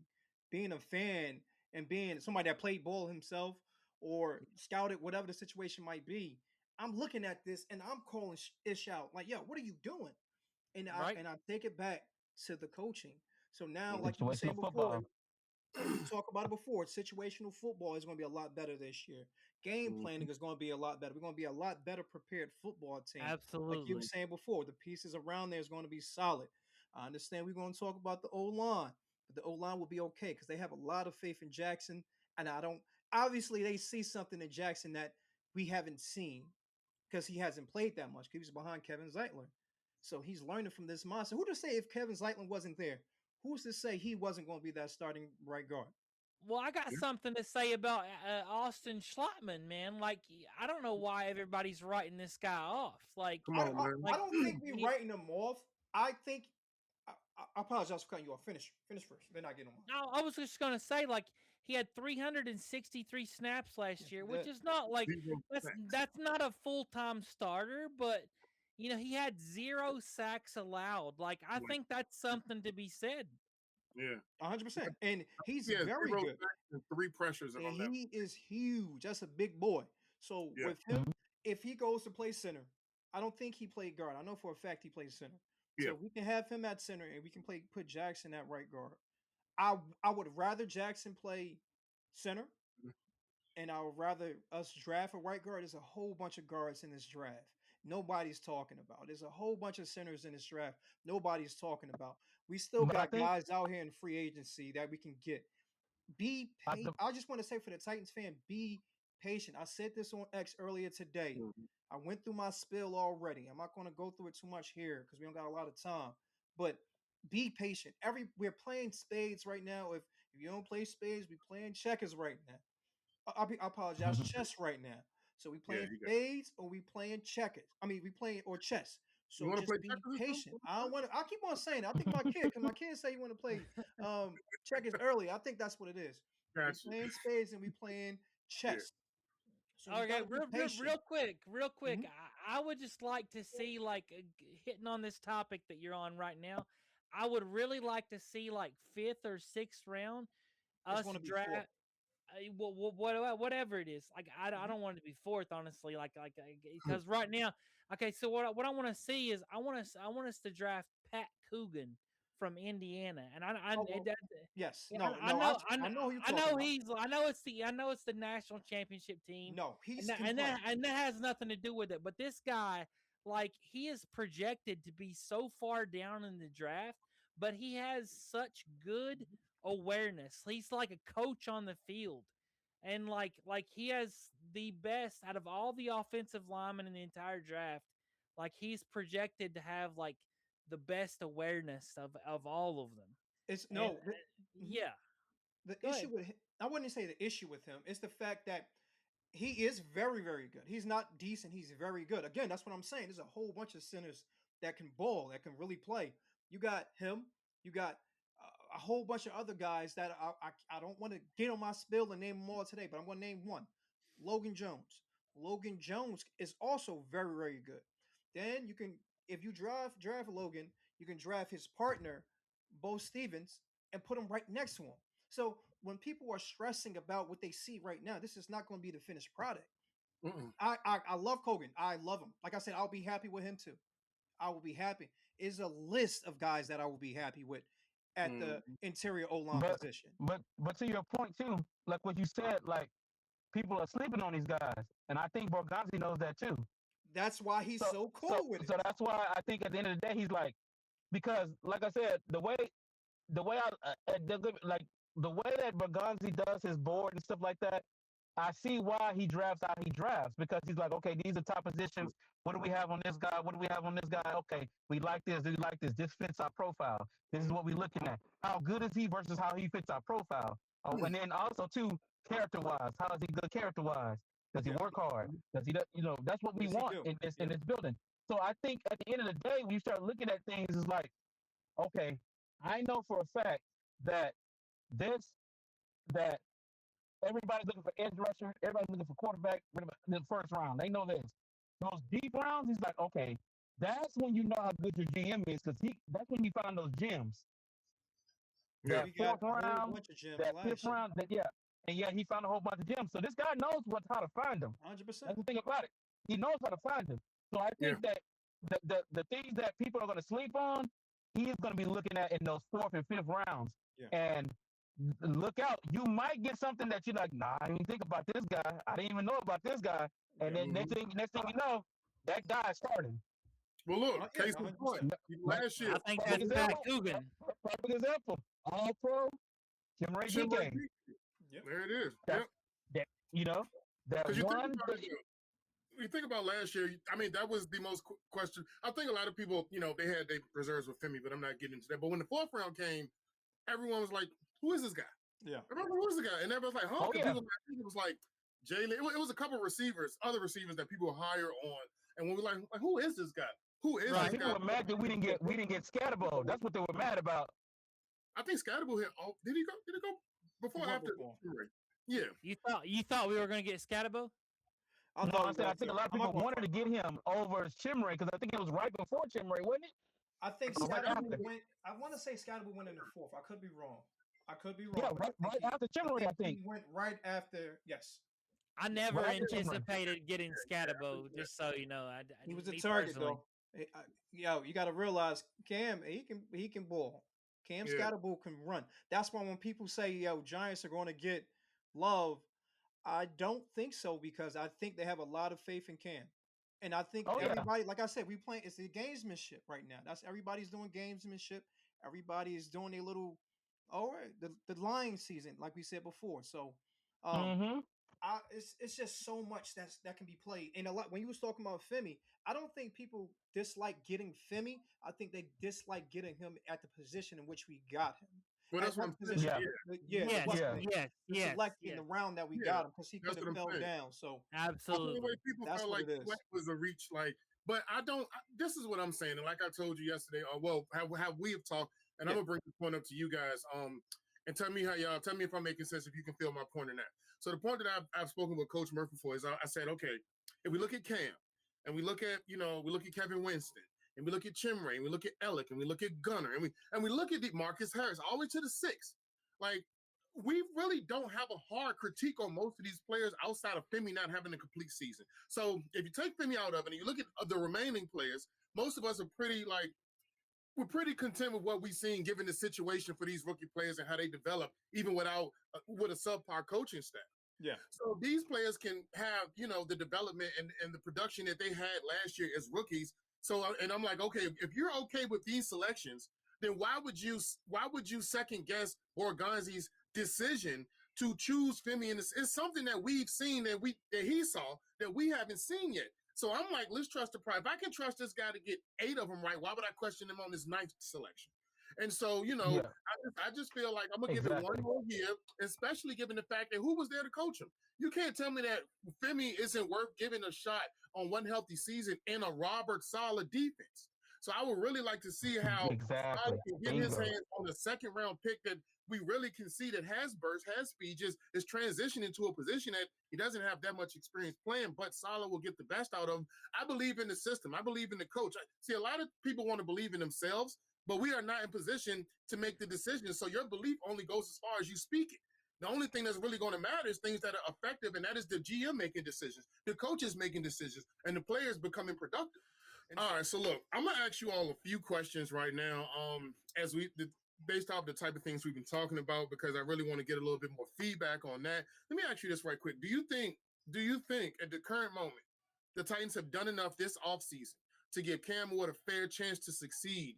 being a fan and being somebody that played ball himself or scouted whatever the situation might be. I'm looking at this and I'm calling ish out like, "Yo, what are you doing?" And I Right. and I take it back to the coaching. So now, Mhm. like you were saying situational before, football. and we talk about it before, situational football is going to be a lot better this year. Game Mhm. planning is going to be a lot better. We're going to be a lot better prepared football team. Like you were Absolutely. saying before, the pieces around there is going to be solid. I understand we're going to talk about the O line, but the O line will be okay because they have a lot of faith in Jackson. And I don't, obviously, they see something in Jackson that we haven't seen because he hasn't played that much. He was behind Kevin Zeitler. So he's learning from this monster. Who to say if Kevin Zeitler wasn't there? Who's to say he wasn't going to be that starting right guard? Well, I got Yeah. something to say about Austin Schlottman, man. Like, I don't know why everybody's writing this guy off. Like, Come on, man. I like don't think we're he, writing them off. I think I apologize for cutting you off. Finish first. Then I get them off. no, I was just gonna say, like, he had 363 snaps last Yes, year, he which did. is not like Zero that's sacks. that's not a full time starter, but he had 0 sacks allowed. Like, I Like, think that's something to be said. yeah. 100%. And he's Yeah, very zero good. sacks and three pressures, if And I'm not. he is huge. That's a big boy. So Yeah. with him, if he goes to play center, I don't think he played guard. I know for a fact he plays center. Yeah. So we can have him at center and we can put Jackson at right guard. I would rather Jackson play center, and I would rather us draft a right guard. There's a whole bunch of guards in this draft. Nobody's talking about. There's a whole bunch of centers in this draft. Nobody's talking about. We still But I got think guys out here in free agency that we can get. Be I, patient. I just want to say for the Titans fan, be patient. I said this on X earlier today. Mhm. I went through my spill already. I'm not going to go through it too much here because we don't got a lot of time. But be patient. We're playing spades right now. If you don't play spades, we playing checkers right now. I apologize. Chess right now. So we Yeah, playing you got. spades or we playing checkers. I mean, we playing or chess. You So want to play just be checkers or patient. something? I don't want to. I keep on saying it. I think my kid, because my kids say you want to play checkers early. I think that's what it is. We Gotcha. playing spades and we playing Yeah. chess. So we Okay, gotta be patient. real quick. Mhm. I would just like to see like hitting on this topic that you're on right now. I would really like to see like fifth or sixth round It's us going to be four. draft. Whatever it is, like I Mhm. don't want it to be fourth, honestly. Like because right now, okay. So what I want to see is I want us to draft Pat Coogan from Indiana, and Oh well, yes. yeah, No, I no. know, I know who you're I talking know about. I know it's the national championship team, No, he's can play. and that has nothing to do with it. But this guy, like, he is projected to be so far down in the draft, but he has such good awareness. He's like a coach on the field, and like he has the best out of all the offensive linemen in the entire draft. Like he's projected to have like the best awareness of all of them. It's And no. Mhm. yeah, The go issue ahead. with I wouldn't say the issue with him. It's the fact that he is very, very good. He's not decent. He's very good. Again, that's what I'm saying. There's a whole bunch of centers that can ball, that can really play. You got him. You got a whole bunch of other guys that I don't want to get on my spill and name them all today, but I'm going to name one. Logan Jones. Logan Jones is also very, very good. Then you can, if you draft Logan, you can draft his partner, Bo Stevens, and put him right next to him. So when people are stressing about what they see right now, this is not going to be the finished product. Mm-mm. I love Kogan. I love him. Like I said, I'll be happy with him too. I will be happy. Is a list of guys that I will be happy with at Mm. the interior O line But position. but to your point too, like what you said, like people are sleeping on these guys, and I think Borgonzi knows that too. That's why he's So so so cool with it. so that's why I think at the end of the day he's like, because like I said, the way like the way that Bergonzi does his board and stuff like that, I see why he drafts how he drafts, because he's like, okay, these are top positions. What do we have on this guy? What do we have on this guy? Okay, we like this. We like this. This fits our profile. This is what we're looking at. How good is he versus how he fits our profile? Oh, and then also too, character wise, how is he good character wise? Does he Yeah. work hard? Does he? That's what What we does he want do? in this Yeah. building. So I think at the end of the day, when you start looking at things, it's like, okay, I know for a fact that this that everybody's looking for edge rusher, everybody's looking for quarterback in the first round. They know this. Those deep rounds, he's like, okay, that's when you know how good your GM is, because that's when you find those gems. Yeah, Yeah. That we got fourth a whole round, bunch of gems that fifth last year. round, yeah. And yeah, he found a whole bunch of gems. So this guy knows how to find them. 100%. That's the thing about it. He knows how to find them. So I Yeah. think that the things that people are going to sleep on, he is going to be looking at in those fourth and fifth rounds. Yeah. And look out, you might get something that you're like, nah, I didn't even think about this guy. I didn't even know about this guy. And Yeah. then next thing you know, that guy is starting. Well, look, Yeah, case in point, 100%. Like last year, I think perfect that's Pat example. Coogan. Perfect example. All pro, Kim Ray Chimray DK. Yep. there it is. That's Yep. that that Because you think one. about it, you think about last year. I mean, that was the most question. I think a lot of people, they had their reserves with Femi, but I'm not getting into that. But when the fourth round came, everyone was like, "Who is this guy?" Yeah. I remember who is the guy, and everyone was like, "Huh?" Oh, And yeah. people, I think it was like Jalen. It was a couple of receivers, other receivers that people hire on, and when we like, who is this guy? Who is Right. this People guy? were mad that we didn't get Scatterbo. That's what they were mad about. I think Scatterbo hit. Oh, did he go? Did he go before or He went after? before. Yeah. You thought we were going to get Scatabo? I No, thought I we said I were think a too. lot of I'm not people going wanted to get him over Chimray, because I think it was right before Chimray, wasn't it? I think Or right Scotty after? went. I want to say Scotty went in the fourth. I could be wrong. Yeah, But right after Chimray, I think. he went right after. Yes, I never Right after Chimray. anticipated getting Scatabo, just so you know. he was a me target personally. though. Yo, you got to realize Cam. He can ball. Cam Yeah. Scotty can run. That's why when people say yo Giants are going to get love, I don't think so, because I think they have a lot of faith in Cam. And I think Oh, yeah. everybody, like I said, we playing. It's the gamesmanship right now. That's everybody's doing gamesmanship. Everybody is doing a little. All right, the lying season, like we said before. So, um, Mm-hmm. it's just so much that can be played. And a lot when you was talking about Femi, I don't think people dislike getting Femi. I think they dislike getting him at the position in which we got him. Well, that's at what that I'm saying. position. Yeah, Yes, The select in yes. the round that we yeah, got him because he could that's have what I'm fell saying. down. So The same way Absolutely. people that's felt what like it is. Sweat was a reach, like, but I don't. This is what I'm saying, and like I told you yesterday, well, how we have talked, and I'm Yeah. gonna bring this point up to you guys, and tell me if I'm making sense, if you can feel my point in that. So the point that I've spoken with Coach Murphy for is I said, okay, if we look at Cam, and we look at Kevin Winston, and we look at Chimray, and we look at Ellick, and we look at Gunner, and we look at Marcus Harris, all the way to the 6. Like, we really don't have a hard critique on most of these players outside of Femi not having a complete season. So if you take Femi out of it and you look at the remaining players, most of us are we're pretty content with what we've seen given the situation for these rookie players and how they develop, even with a subpar coaching staff. Yeah. So these players can have, the development and the production that they had last year as rookies. So, and I'm like, okay, if you're okay with these selections, then why would you second guess Borgonzi's decision to choose Femi? And it's something that we've seen that he saw that we haven't seen yet. So I'm like, let's trust the pride. If I can trust this guy to get 8 of them right, why would I question him on his 9th selection? And so, I just feel like I'm going to give it one more year, especially given the fact that who was there to coach him? You can't tell me that Femi isn't worth giving a shot on one healthy season in a Robert Saleh defense. So I would really like to see how Saleh can get his hands on the second-round pick that we really can see that has burst, has speed, just is transitioning to a position that he doesn't have that much experience playing, but Saleh will get the best out of him. I believe in the system. I believe in the coach. See, a lot of people want to believe in themselves, but we are not in position to make the decision. So your belief only goes as far as you speak it. The only thing that's really going to matter is things that are effective, and that is the GM making decisions, the coaches making decisions, and the players becoming productive. All right, so look, I'm gonna ask you all a few questions right now, based off the type of things we've been talking about, because I really want to get a little bit more feedback on that. Let me ask you this right quick: Do you think at the current moment the Titans have done enough this offseason to give Cam Ward a fair chance to succeed?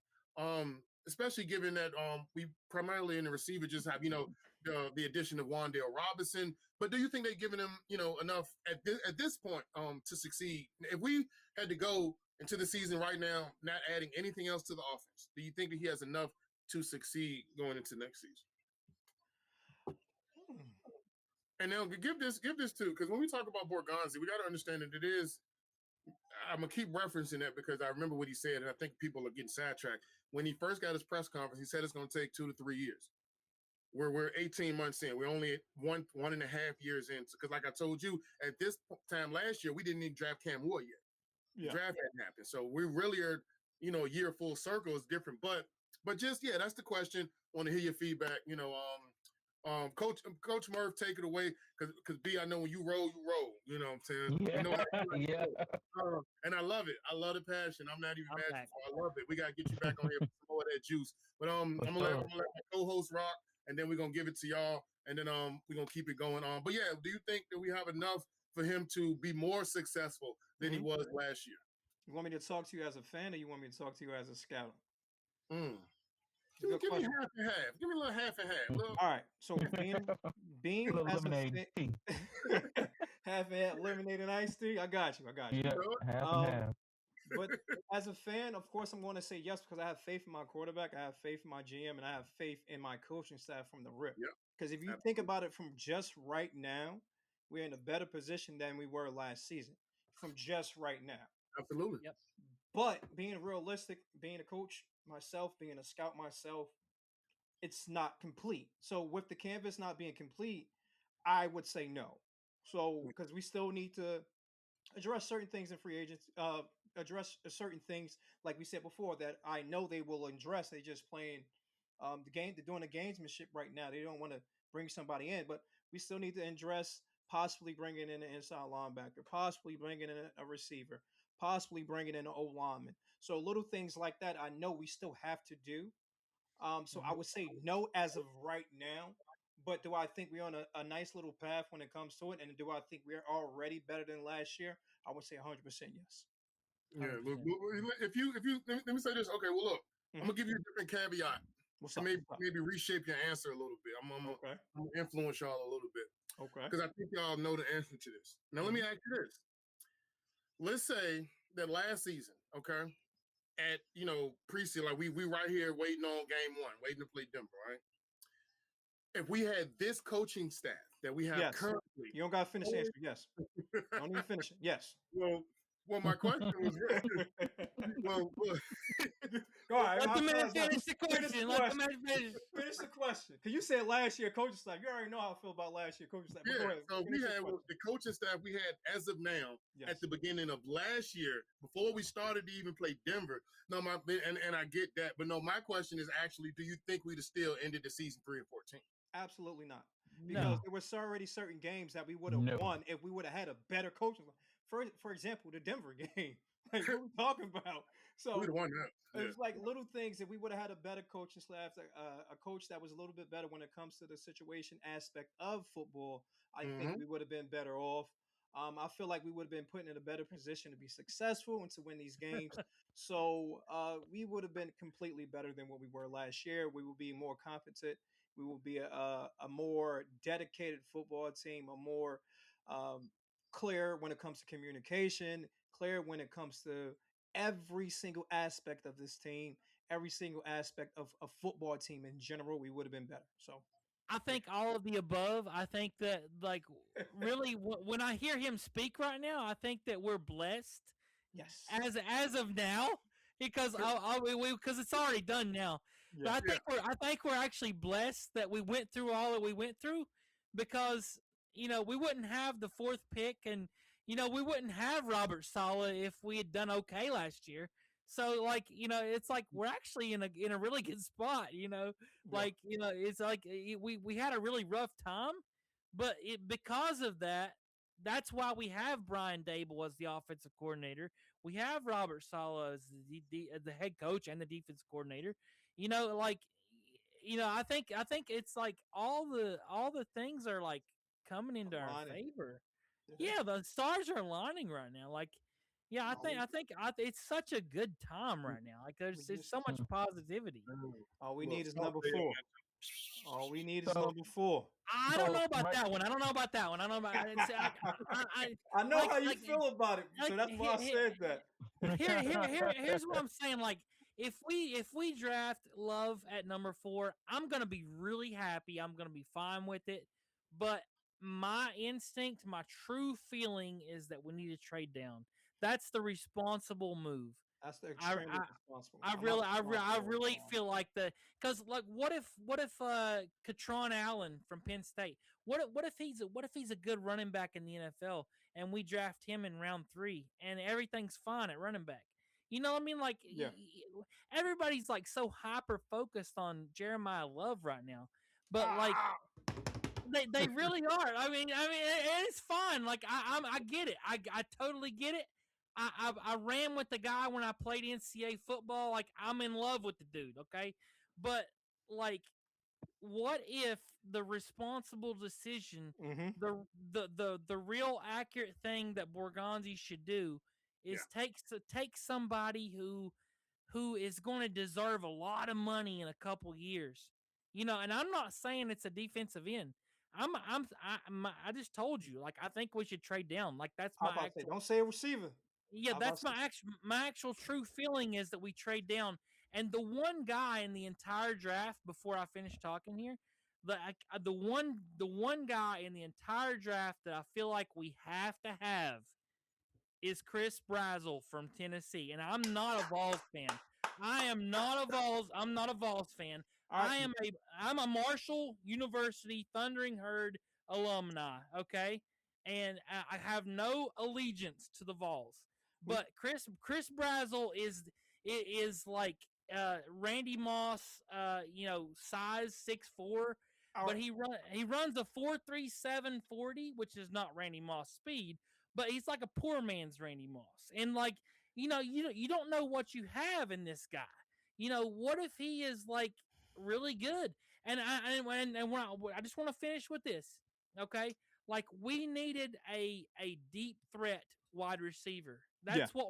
Especially given that we primarily in the receiver just have the addition of Wan'Dale Robinson, but do you think they've given him enough at this point to succeed? If we had to go into the season right now, not adding anything else to the offense, do you think that he has enough to succeed going into next season? And now give this too, because when we talk about Borgonzi, we got to understand that it is. I'm gonna keep referencing that because I remember what he said, and I think people are getting sidetracked. When he first got his press conference, he said it's gonna take 2 to 3 years. We're 18 months in. We're only 1.5 years in. Because like I told you, at this time last year, we didn't even draft Cam Ward yet. The draft hadn't happened. So we really are, a year full circle is different. But just, that's the question. Want to hear your feedback. Coach Murph, take it away. Because B, I know when you roll. You know what I'm saying? Yeah. You know and I love it. I love the passion. I'm not even mad. I love it. We got to get you back on here for some more of that juice. But I'm gonna let my co-host rock, and then we're gonna give it to y'all, and then we're gonna keep it going on. But yeah, do you think that we have enough for him to be more successful than he was last year? You want me to talk to you as a fan, or you want me to talk to you as a scout? Give me half and half. Give me a little half and half. Little... All right. So being as a fan, half and half lemonade and iced tea. I got you. Yeah, half and half. But as a fan, of course, I'm going to say yes because I have faith in my quarterback, I have faith in my GM, and I have faith in my coaching staff from the rip. Because if you think about it from just right now, we're in a better position than we were last season. From just right now. Absolutely. Yep. But being realistic, being a coach myself, being a scout myself, it's not complete. So with the canvas not being complete, I would say no. So because we still need to address certain things in free agents, address certain things like we said before that I know they will address. They just playing the game. They're doing the gamesmanship right now. They don't want to bring somebody in, but we still need to address possibly bringing in an inside linebacker, possibly bringing in a receiver, possibly bringing in an O lineman. So little things like that, I know we still have to do. So I would say no as of right now. But do I think we're on a nice little path when it comes to it? And do I think we're already better than last year? I would say 100% yes. Yeah. Look, if you let me say this. Okay. Well, look, I'm gonna give you a different caveat. What's to up? maybe reshape your answer a little bit. I'm gonna influence y'all a little bit. Okay. Because I think y'all know the answer to this. Now, let me ask you this. Let's say that last season, okay, at preseason, like we right here waiting on game 1, waiting to play Denver, right? if we had this coaching staff that we have Yes. currently, You don't got to finish the answer. Yes. Don't even finish it. Yes. well, my question was, well, Go on. Let I the man apologize. finish the question. Let the man finish. Finish the question. Because you said last year coaching staff. You already know how I feel about last year coaching staff. But go yeah. ahead. So Finish we your had question. the coaching staff we had as of now Yes. at the beginning of last year, before we started to even play Denver. No, and I get that, but no, my question is actually, do you think we'd have still ended the season 3-14? Absolutely not. Because No. there was already certain games that we would have No. won if we would have had a better coaching. For example, the Denver game. Like, what are we talking about? So We'd have won that. it was like little things that we would have had a better coaching staff, a coach that was a little bit better when it comes to the situation aspect of football. I think we would have been better off. I feel like we would have been put in a better position to be successful and to win these games. So we would have been completely better than what we were last year. We will be more competent. We will be a more dedicated football team, a more clear when it comes to communication, clear when it comes to every single aspect of this team, every single aspect of a football team in general. We would have been better. So I think all of the above. I think that, like, really, when I hear him speak right now, I think that we're blessed yes, as of now, because because it's already done now. yeah. But I think we're actually blessed that we went through all that we went through, because we wouldn't have the fourth pick, and we wouldn't have Robert Saleh if we had done okay last year. So, like, it's like we're actually in a really good spot. Like, it's like we had a really rough time, but because of that, that's why we have Brian Dable as the offensive coordinator. We have Robert Saleh as the head coach and the defense coordinator. Like, I think it's like all the things are like coming into our Aligning. favor. Yeah. Yeah, the stars are aligning right now. Like, yeah, I think it's such a good time right now. Like, there's so much positivity. All we Well, need is stop number there, 4. man. All we need is So- number 4. I don't know about that one. I don't know about that one. I don't know about. I know like- how you like- feel about it, so like, that's why I said that. Here's what I'm saying. Like, if we draft Love at number 4, I'm gonna be really happy. I'm gonna be fine with it. But my instinct, my true feeling is that we need to trade down. That's the responsible move. That's the extremely responsible. I really feel like because, like, what if Katron Allen from Penn State, what if he's a good running back in the NFL, and we draft him in round 3 and everything's fine at running back? You know what I mean? Like, Yeah. Everybody's like so hyper focused on Jeremiah Love right now, but like they really are. I mean, it's fine. Like, I get it. I totally get it. I ran with the guy when I played NCAA football. Like, I'm in love with the dude. Okay, but like, what if the responsible decision, the real accurate thing that Borgonzi should do is take somebody who is going to deserve a lot of money in a couple years, and I'm not saying it's a defensive end. I just told you, like, I think we should trade down. Like, that's my actual. Don't say a receiver. Yeah, that's my actual true feeling is that we trade down. And the one guy in the entire draft, before I finish talking here, the one guy in the entire draft that I feel like we have to have is Chris Brazel from Tennessee. And I'm not a Vols fan. I'm not a Vols fan. Right. I'm a Marshall University Thundering Herd alumni, okay? And I have no allegiance to the Vols. But Chris Brazel is like Randy Moss, size 6'4", but he runs a 4.37 40, which is not Randy Moss speed, but he's like a poor man's Randy Moss. And, like, you don't know what you have in this guy. What if he is like really good? And I just want to finish with this, okay? Like, we needed a deep threat wide receiver. That's what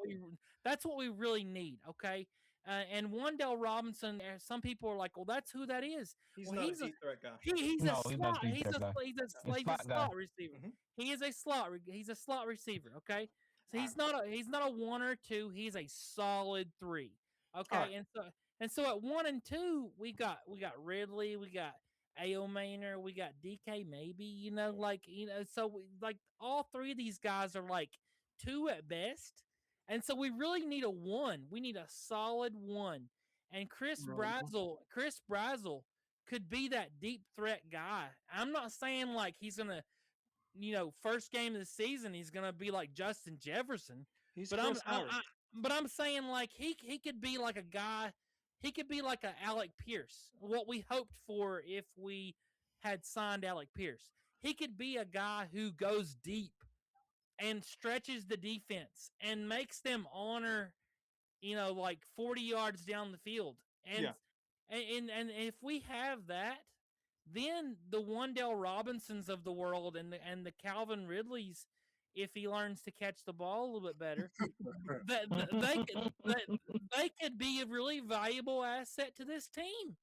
we really need, okay? And Wandale Robinson, some people are like, well, that's who that is. He's well, not a deep threat guy. He's a slot receiver. Mhm. He is a slot receiver, okay? So he's not a 1 or 2. He's a solid 3. Okay, Right. and so at 1 and 2, we got Ridley, we got A.O. Maynor, we got DK maybe, so like all three of these guys are like 2 at best. And so we really need a 1. We need a solid 1. And Chris Brazel could be that deep threat guy. I'm not saying like he's going to, first game of the season he's going to be like Justin Jefferson, He's but Chris Harris. I'm saying like he could be like a guy. He could be like a Alec Pierce. What we hoped for if we had signed Alec Pierce. He could be a guy who goes deep and stretches the defense and makes them honor, like 40 yards down the field. And and if we have that, then the Wandale Robinsons of the world and the Calvin Ridleys, if he learns to catch the ball a little bit better, they could be a really valuable asset to this team.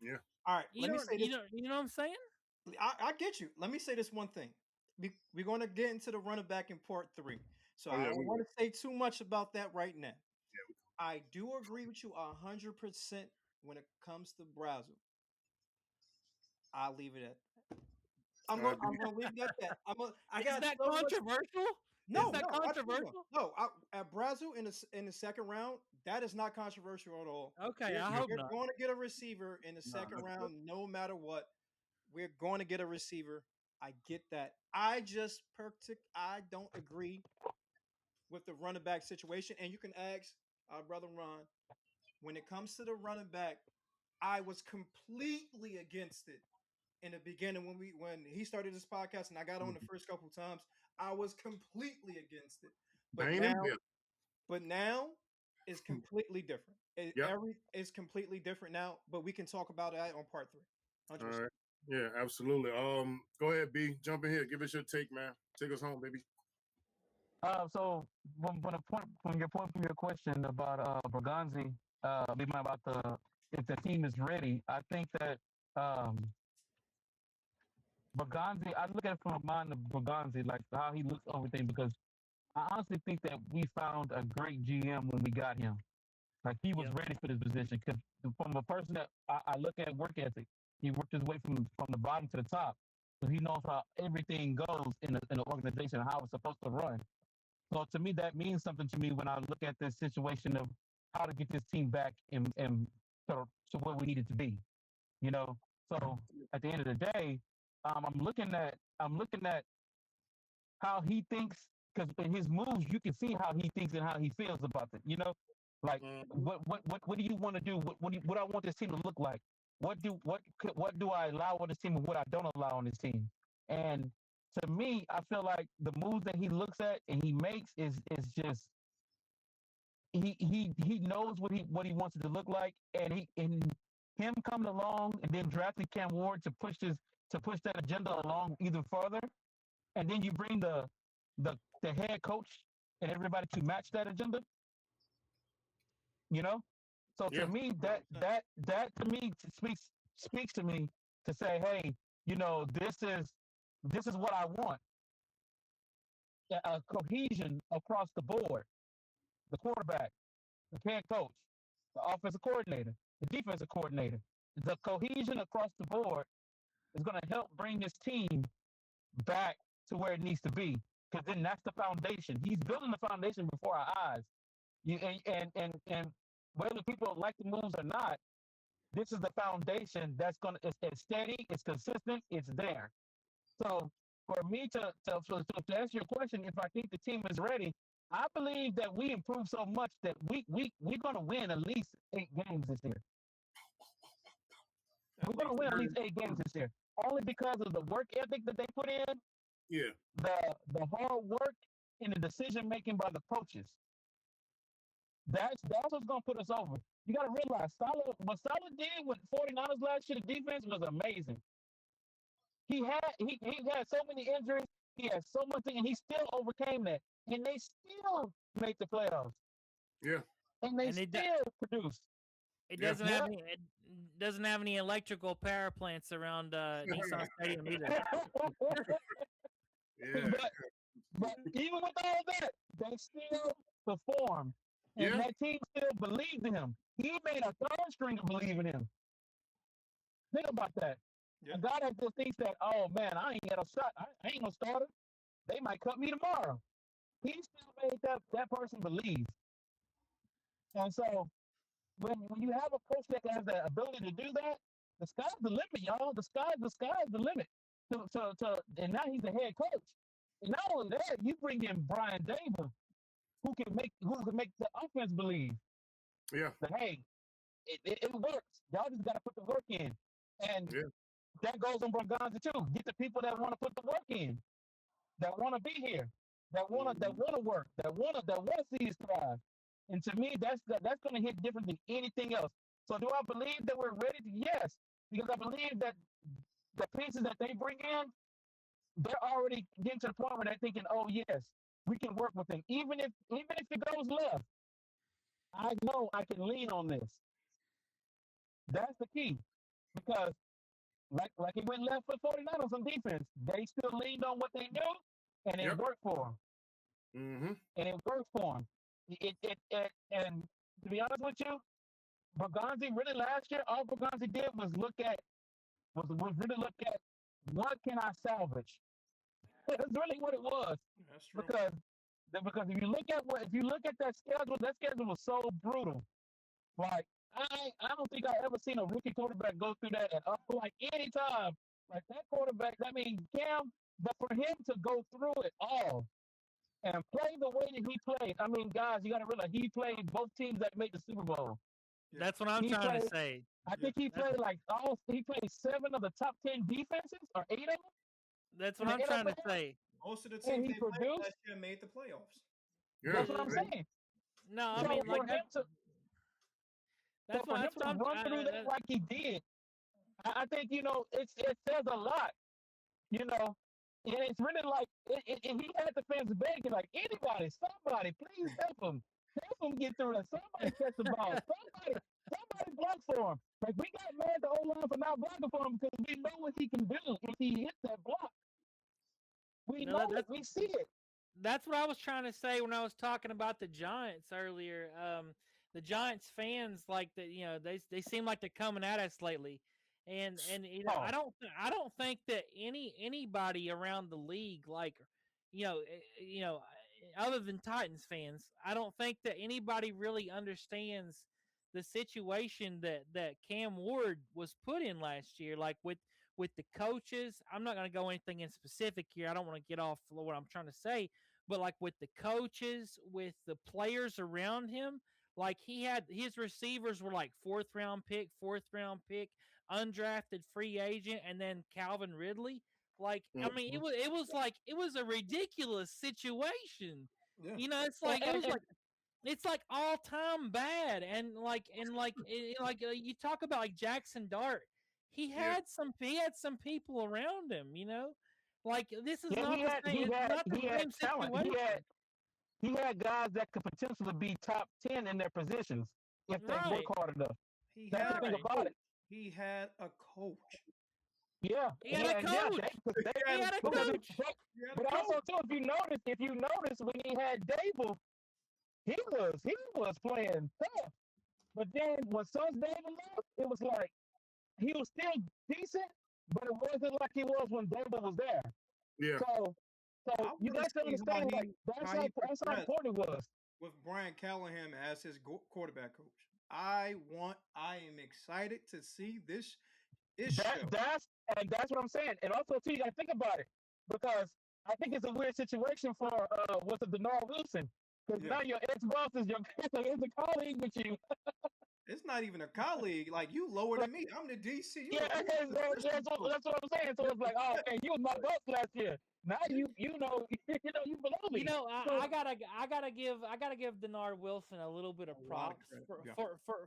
Yeah. All right. Let me say this. You know what I'm saying? I get you. Let me say this one thing. We're going to get into the running back in part 3. So I don't want to say too much about that right now. I do agree with you 100% when it comes to Brazel. I'll leave it at that. I'm gonna leave it at that. Is that controversial? No, is that controversial? No, at Brazel in the second round, that is not controversial at all. Okay, I hope not. We're going to get a receiver in the second round, no matter what. We're going to get a receiver. I get that. I don't agree with the running back situation. And you can ask our brother Ron. When it comes to the running back, I was completely against it in the beginning when he started this podcast and I got on the first couple times. I was completely against it. But now it's completely different. It's completely different now, but we can talk about that on part 3. 100%. All right. Yeah, absolutely. Go ahead, B. Jump in here. Give us your take, man. Take us home, baby. So when your point from your question about Berganzi, about if the team is ready, I think that Berganzi, I look at it from the mind of Berganzi, like how he looks over things, because I honestly think that we found a great GM when we got him. Like he was ready for this position, because from a person that I look at work ethic, he worked his way from the bottom to the top, so he knows how everything goes in an organization, how it's supposed to run. So to me, that means something to me when I look at this situation of how to get this team back and to where we need it to be. So at the end of the day, I'm looking at how he thinks, because in his moves you can see how he thinks and how he feels about it. Like what do you want to do? What I want this team to look like? What do I allow on this team and what I don't allow on this team? And to me, I feel like the moves that he looks at and he makes is just he knows what he wants it to look like, and him coming along and then drafting Cam Ward to push that agenda along even further, and then you bring the head coach and everybody to match that agenda. So to me, that to me speaks to me to say, hey, this is what I want. A cohesion across the board. The quarterback, the head coach, the offensive coordinator, the defensive coordinator. The cohesion across the board is going to help bring this team back to where it needs to be, because then that's the foundation. He's building the foundation before our eyes. And whether people like the moves or not, this is the foundation that's it's steady, it's consistent, it's there. So for me to answer your question, if I think the team is ready, I believe that we improved so much that we're going to win at least 8 games this year. We're going to win at least 8 games this year, only because of the work ethic that they put in. Yeah. The hard work and the decision making by the coaches. That's what's going to put us over. You got to realize what Saleh did with 49ers last year, the defense was amazing. He had so many injuries. He had so much thing, and he still overcame that. And they still made the playoffs. Yeah. And they still produced. It doesn't have any electrical power plants around Nissan Stadium either. Yeah. But even with all that, they still performed. And that team still believed in him. He made a third stringer believe in him. Think about that. A guy that just thinks that, oh man, I ain't got a shot. I ain't no starter. They might cut me tomorrow. He still made that person believe. And so when you have a coach that has the ability to do that, the sky's the limit, y'all. The sky's the limit. And now he's the head coach. And not only that, you bring in Brian Dable, who can make the offense believe. Yeah. That hey, it works. Y'all just gotta put the work in. And that goes on Braganza too. Get the people that want to put the work in, that want to be here, that want to work, that want to see us thrive. And to me, that's going to hit different than anything else. So do I believe that we're ready? Yes, because I believe that the pieces that they bring in, they're already getting to the point where they're thinking, oh yes, we can work with them. Even if it goes left, I know I can lean on this. That's the key. Because like it went left for 49ers on defense, they still leaned on what they knew, and it worked for them. Mm-hmm. And it worked for them. And to be honest with you, Braganza really last year, all Braganza did was really look at what can I salvage. That's really what it was. That's true. Because if you look at that schedule was so brutal. Like I don't think I ever seen a rookie quarterback go through that at all, like any time. Like that quarterback, I mean Cam, but for him to go through it all and play the way that he played, I mean, guys, you got to realize he played both teams that made the Super Bowl. That's what I'm trying to say. I think he played he played 7 of the top 10 defenses or 8 of them. That's what I'm trying to say. Most of the teams they played last year made the playoffs. That's what I'm saying. No, I mean, like that's for him to run through that like he did. I think it says a lot. And it's really like he had the fans begging, like anybody, somebody, please help him get through that. Somebody catch the ball. Somebody block for him. Like we got mad the O-line for not blocking for him because we know what he can do if he hits that block. We know it. We see it. That's what I was trying to say when I was talking about the Giants earlier. The Giants fans, like they seem like they're coming at us lately, and I don't think that anybody around the league, like other than Titans fans, I don't think that anybody really understands the situation that Cam Ward was put in last year, like with the coaches. I'm not going to go anything in specific here. I don't want to get off what I'm trying to say, but like with the coaches, with the players around him, like his receivers were like fourth round pick, undrafted free agent, and then Calvin Ridley. Like, I mean, it was a ridiculous situation. Yeah. It's like all time bad, and you talk about like Jackson Dart. He had some people around him, Like this is not the same situation. He had guys that could potentially be top 10 in their positions if they work hard enough. He had a coach. Yeah, he had a coach. But also too, if you notice when he had Dable, he was playing tough. But then when Dable left, it was like he was still decent, but it wasn't like he was when Dable was there. Yeah. So you guys understand that's how important it was. With Brian Callahan as his quarterback coach. I am excited to see this issue. That's what I'm saying. And also too, you gotta think about it. Because I think it's a weird situation for Denard Wilson. Because now your ex-boss is a colleague with you. It's not even a colleague. Like, you lower than me. I'm the DC. That's what I'm saying. So it's like, oh man, you was my boss last year. Now you below me. I gotta give Denard Wilson a little bit of props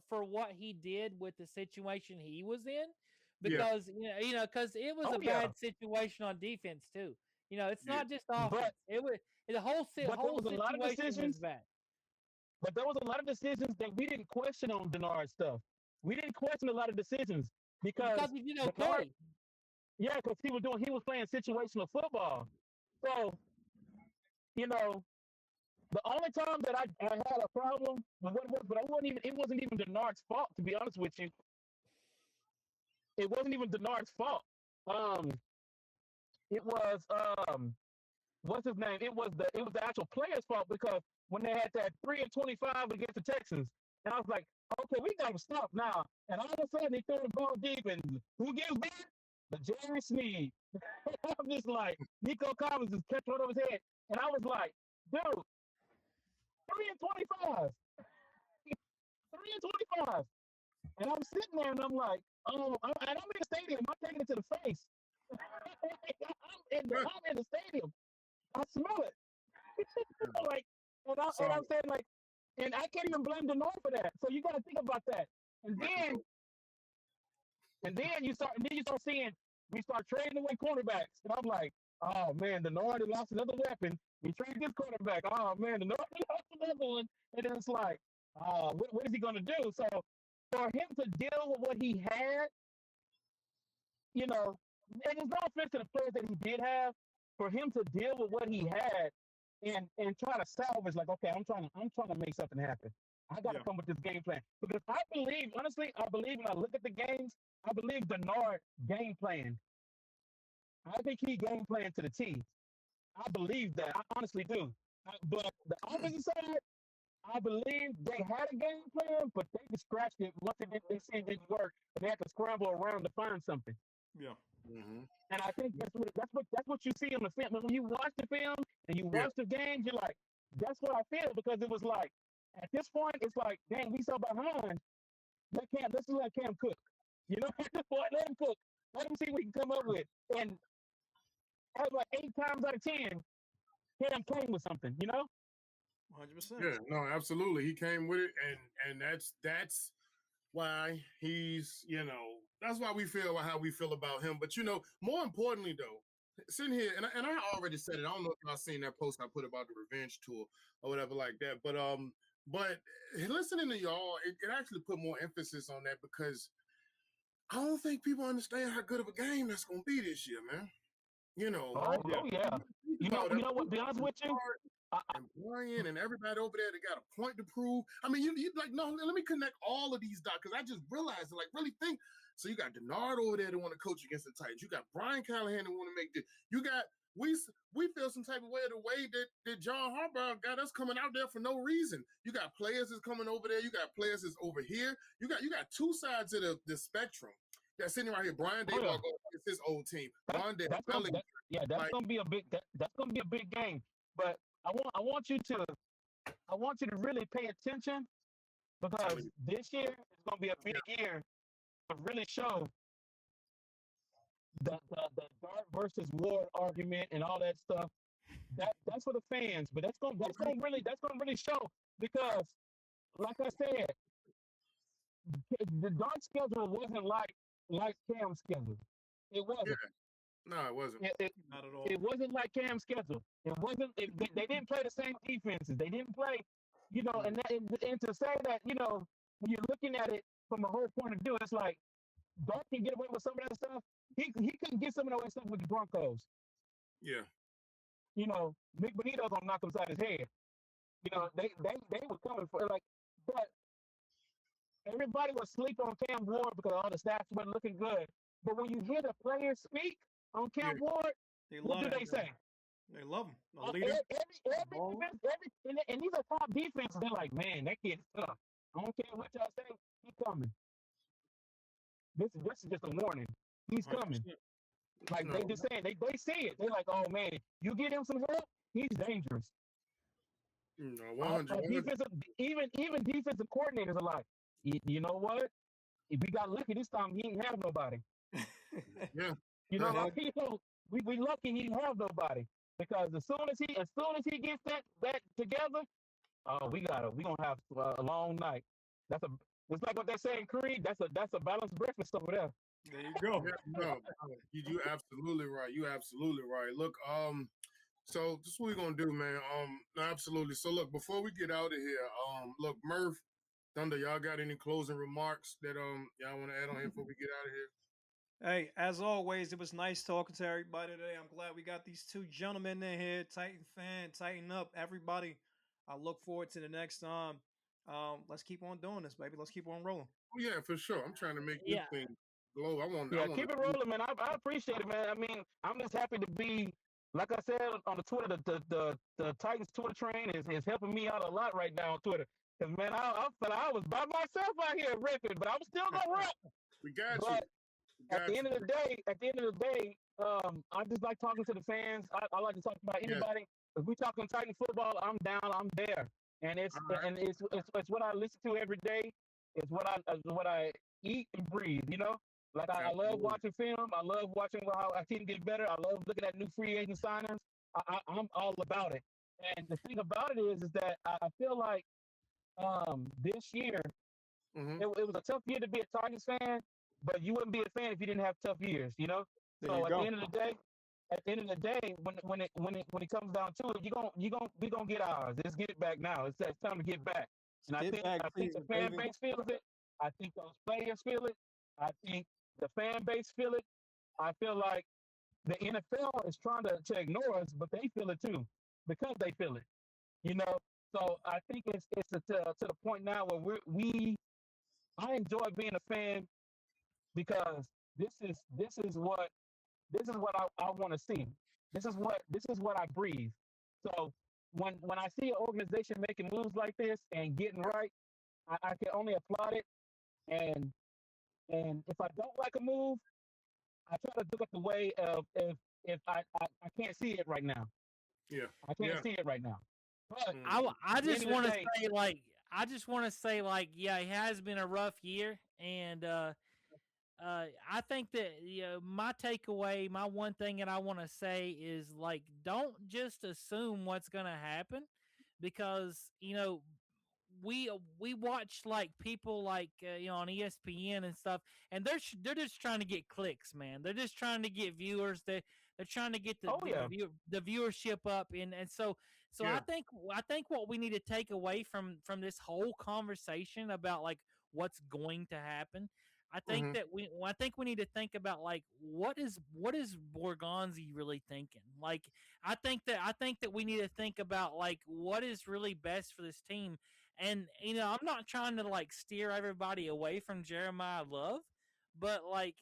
for what he did with the situation he was in, because because it was a bad situation on defense too. It's not just offense. The whole situation was bad. But there was a lot of decisions that we didn't question on Denard's stuff. We didn't question a lot of decisions because he did okay. Because he was playing situational football. So, the only time that I had a problem with what it was, but it wasn't even Denard's fault, to be honest with you. It wasn't even Denard's fault. um, it was what's his name? It was the actual players' fault because when they had that 3-25 against the Texans, and I was like, okay, we gotta stop now. And all of a sudden they throw the ball deep, and who gives that? The Jerry Sneed. I'm just like Nico Collins just kept one over his head, and I was like, dude, 3-25, 3-25, and I'm sitting there and I'm like, oh, and I'm in the stadium, I'm taking it to the face. I'm in the stadium. I smell it. Like, and I'm saying like, and I can't even blame Denard for that. So you got to think about that. And then you start seeing we start trading away quarterbacks, and I'm like, oh man, Denard lost another weapon. We traded this quarterback. Oh man, Denard lost another one, and then it's like, what is he gonna do? So for him to deal with what he had, you know, and there's no offense to the players that he did have, for him to deal with what he had and try to salvage, like, okay, I'm trying to make something happen. I got to come with this game plan because I believe, honestly, when I look at the games, I believe Denard game plan. I think he game planned to the T. I believe that. I honestly do. But the offensive side, I believe they had a game plan, but they just scratched it once they see it didn't work, and they had to scramble around to find something. Yeah. Mm-hmm. And I think that's what you see on the film. When you watch the film and you watch the games, you're like, that's what I feel because it was like at this point, it's like, dang, we so behind. Let's let Cam cook. You know, at this point, let him cook. Let him see what he can come up with. And like 8 times out of 10, Cam came with something. You know. 100%. Yeah, no, absolutely. He came with it, and that's why he's, that's why we feel how we feel about him. But more importantly, though, sitting here, and I already said it. I don't know if y'all seen that post I put about the revenge tour or whatever like that. But listening to y'all, it actually put more emphasis on that because I don't think people understand how good of a game that's going to be this year, man. Oh yeah. You know what? Be honest with you. And Brian and everybody over there, they got a point to prove. I mean, you like, no, let me connect all of these dots because I just realized, like, really think. So you got Denard over there that want to coach against the Titans. You got Brian Callahan that want to make this. You got we feel some type of way the way that John Harbaugh got us coming out there for no reason. You got players that's coming over there. You got players that's over here. You got two sides of the spectrum. That's sitting right here. Brian Daboll goes against his old team. That's gonna be a big. That's gonna be a big game. But I want you to really pay attention because this year is going to be a big year to really show the Dart versus Ward argument and all that stuff. That's for the fans, but that's gonna really show because, like I said, the Dart schedule wasn't like Cam's schedule. It wasn't. Yeah. No, it wasn't. Not at all. It wasn't like Cam's schedule. It wasn't. They didn't play the same defenses. They didn't play, and to say that, when you're looking at it from a whole point of view, it's like Dart can get away with some of that stuff. He couldn't get some of that stuff with the Broncos. Yeah. Nick Bonito's gonna knock him upside his head. They were coming for like, but everybody was sleep on Cam Ward because all the stats weren't looking good. But when you hear the players speak on Cam Ward, what do they say? They love him. The leader. And these are top defenses. They're like, man, that kid's tough. I don't care what y'all say. He's coming. This is just a warning. He's coming. Like they just saying, they see it. They're like, oh man, you get him some help, he's dangerous. No, 100. Even defensive coordinators are like, you know what? If we got lucky this time, he ain't have nobody. Yeah. We lucky he didn't have nobody because as soon as he gets that together, we gonna have a long night. It's like what they say in Creed. That's a balanced breakfast over there. There you go. Yeah, no, you absolutely right. You absolutely right. Look, so this is what we're gonna do, man. Absolutely. So look, before we get out of here, look, Murph, Thunder, y'all got any closing remarks that y'all want to add on here before we get out of here? Hey, as always, it was nice talking to everybody today. I'm glad we got these two gentlemen in here. Titan fan, tighten up, everybody. I look forward to the next time. Let's keep on doing this, baby. Let's keep on rolling. Oh yeah, for sure. I'm trying to make this thing Glow. I want. keep it rolling, man. I appreciate it, man. I mean, I'm just happy to be, like I said on the Twitter, the Titans Twitter train is helping me out a lot right now on Twitter. Cause man, I felt like I was by myself out here ripping, but I'm still gonna rip. We got you. But We at got the you. end of the day, I just like talking to the fans. I like to talk about anybody. If we talking Titan football, I'm down. I'm there, and it's All right. and it's what I listen to every day. It's what I eat and breathe. You know, like I love Absolutely. watching film. I love watching how our team get better. I love looking at new free agent signings. I'm all about it. And the thing about it is that I feel like this year Mhm. it was a tough year to be a Tigers fan, but you wouldn't be a fan if you didn't have tough years, you know. There So you at go. the end of the day, when it comes down to it, we gonna get ours. Let's get it back now. It's time to get back. And Get back I think the season, fan baby. base feels it. I think those players feel it. I think the fan base feel it. I feel like the NFL is trying to ignore us, but they feel it too because they feel it. You know. So I think it's to the point now where I enjoy being a fan because this is what I want to see. This is what I breathe. So when I see an organization making moves like this and getting right, I can only applaud it. And if I don't like a move, I try to look at the way of if I can't see it right now. Yeah. I can't see it right now. But I at the just end of want the to day, say like I just want to say like yeah, it has been a rough year, and I think that my takeaway, my one thing that I want to say is like don't just assume what's going to happen, because we watch like people like on ESPN and stuff, and they're just trying to get clicks, man. They're just trying to get viewers. They're trying to get oh yeah, the viewership up, and so Yeah. I think what we need to take away from this whole conversation about like what's going to happen. Mhm. I think we need to think about like what is Borgonzi really thinking? Like I think that we need to think about like what is really best for this team. And I'm not trying to like steer everybody away from Jeremiah Love, but like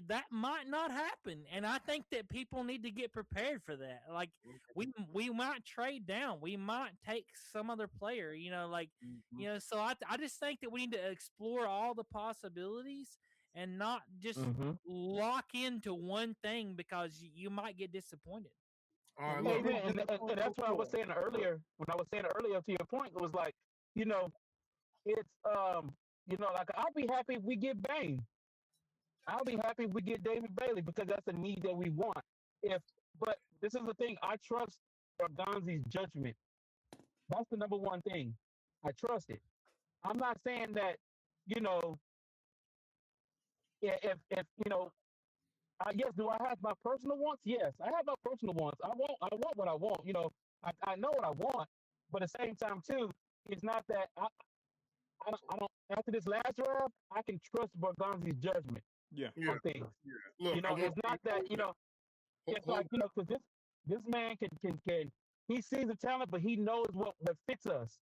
that might not happen, and I think that people need to get prepared for that. Like we might trade down, we might take some other player, like So I just think that we need to explore all the possibilities and not just mm-hmm. lock into one thing because you might get disappointed. All right. Yeah, Look. and that's what I was saying earlier. When I was saying earlier to your point, it was like, you know, it's like I'll be happy if we get Bain. I'll be happy if we get David Bailey because that's a need that we want. But this is the thing, I trust Bergonzi's judgment. That's the number one thing. I trust it. I'm not saying that, you know, if yes, do I have my personal wants? Yes, I have my personal wants. I want what I want. I know what I want, but at the same time too, it's not that I don't. After this last draft, I can trust Bergonzi's judgment Yeah. Yeah. on things. Yeah. Look. It's not that it's like because this man can he sees the talent, but he knows what fits us,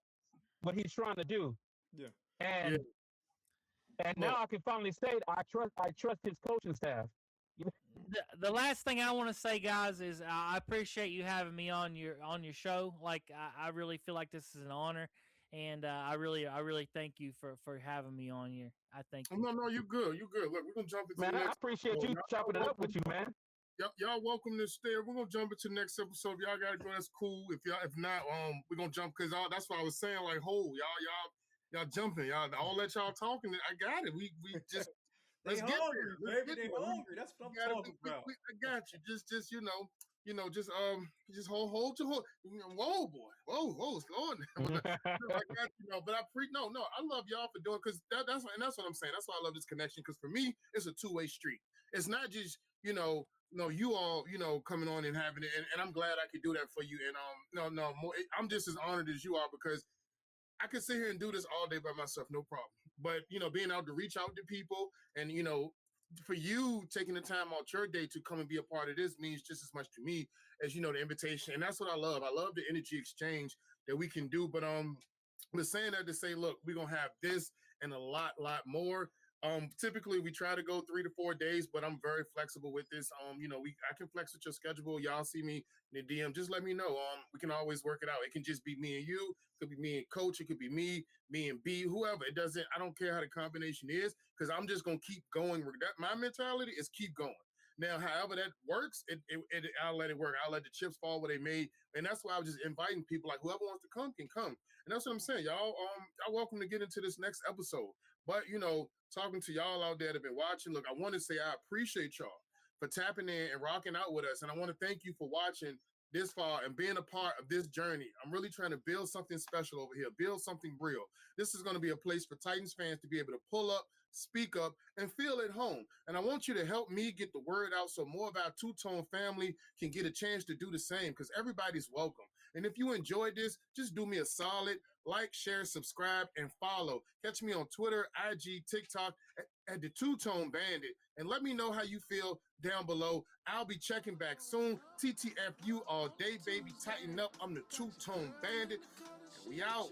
what he's trying to do, Yeah. and now I can finally say I trust his coaching staff. The last thing I want to say, guys, is I appreciate you having me on your show. Like I really feel like this is an honor, and I really thank you for having me on here. I thank you. No, you good. You good. Look, we're gonna jump into Man, the I next. appreciate you chopping it up with you, man. Y'all welcome to stay. We're gonna jump into the next episode. If y'all gotta go, that's cool. If not, we're gonna jump because that's what I was saying. Like, y'all jumping. I'll let y'all talking. I got it. We just They let's get hungry, there. baby. They hungry. That's what I'm talking about. I got you. Just just hold your hold. Whoa, boy. Whoa, slow down. I got but no. I love y'all for doing because that's what I'm saying. That's why I love this connection because for me, it's a two-way street. It's not just no, you all, coming on and having it, and I'm glad I could do that for you. And more, I'm just as honored as you are because I could sit here and do this all day by myself, no problem. But being able to reach out to people, and for you taking the time out your day to come and be a part of this means just as much to me as the invitation, and that's what I love. I love the energy exchange that we can do. But saying that to say, look, we're gonna have this and a lot more. Typically we try to go 3 to 4 days, but I'm very flexible with this. I can flex with your schedule. Y'all see me in the DM, just let me know. We can always work it out. It can just be me and you. It could be me and Coach. It could be me and B, whoever. I don't care how the combination is, because I'm just gonna keep going. My mentality is keep going. Now, however that works, I'll let it work. I'll let the chips fall where they may, and that's why I was just inviting people. Like, whoever wants to come can come, and that's what I'm saying, y'all. Y'all welcome to get into this next episode. But talking to y'all out there that have been watching, look, I want to say I appreciate y'all for tapping in and rocking out with us, and I want to thank you for watching this far and being a part of this journey. I'm really trying to build something special over here, build something real. This is going to be a place for Titans fans to be able to pull up, speak up, and feel at home. And I want you to help me get the word out so more of our two-tone family can get a chance to do the same, because everybody's welcome. And if you enjoyed this, just do me a solid, like, share, subscribe, and follow. Catch me on Twitter, IG, TikTok at the Two-Tone Bandit. And let me know how you feel down below. I'll be checking back soon. TTFU all day, baby. Tighten up. I'm the Two-Tone Bandit. And we out.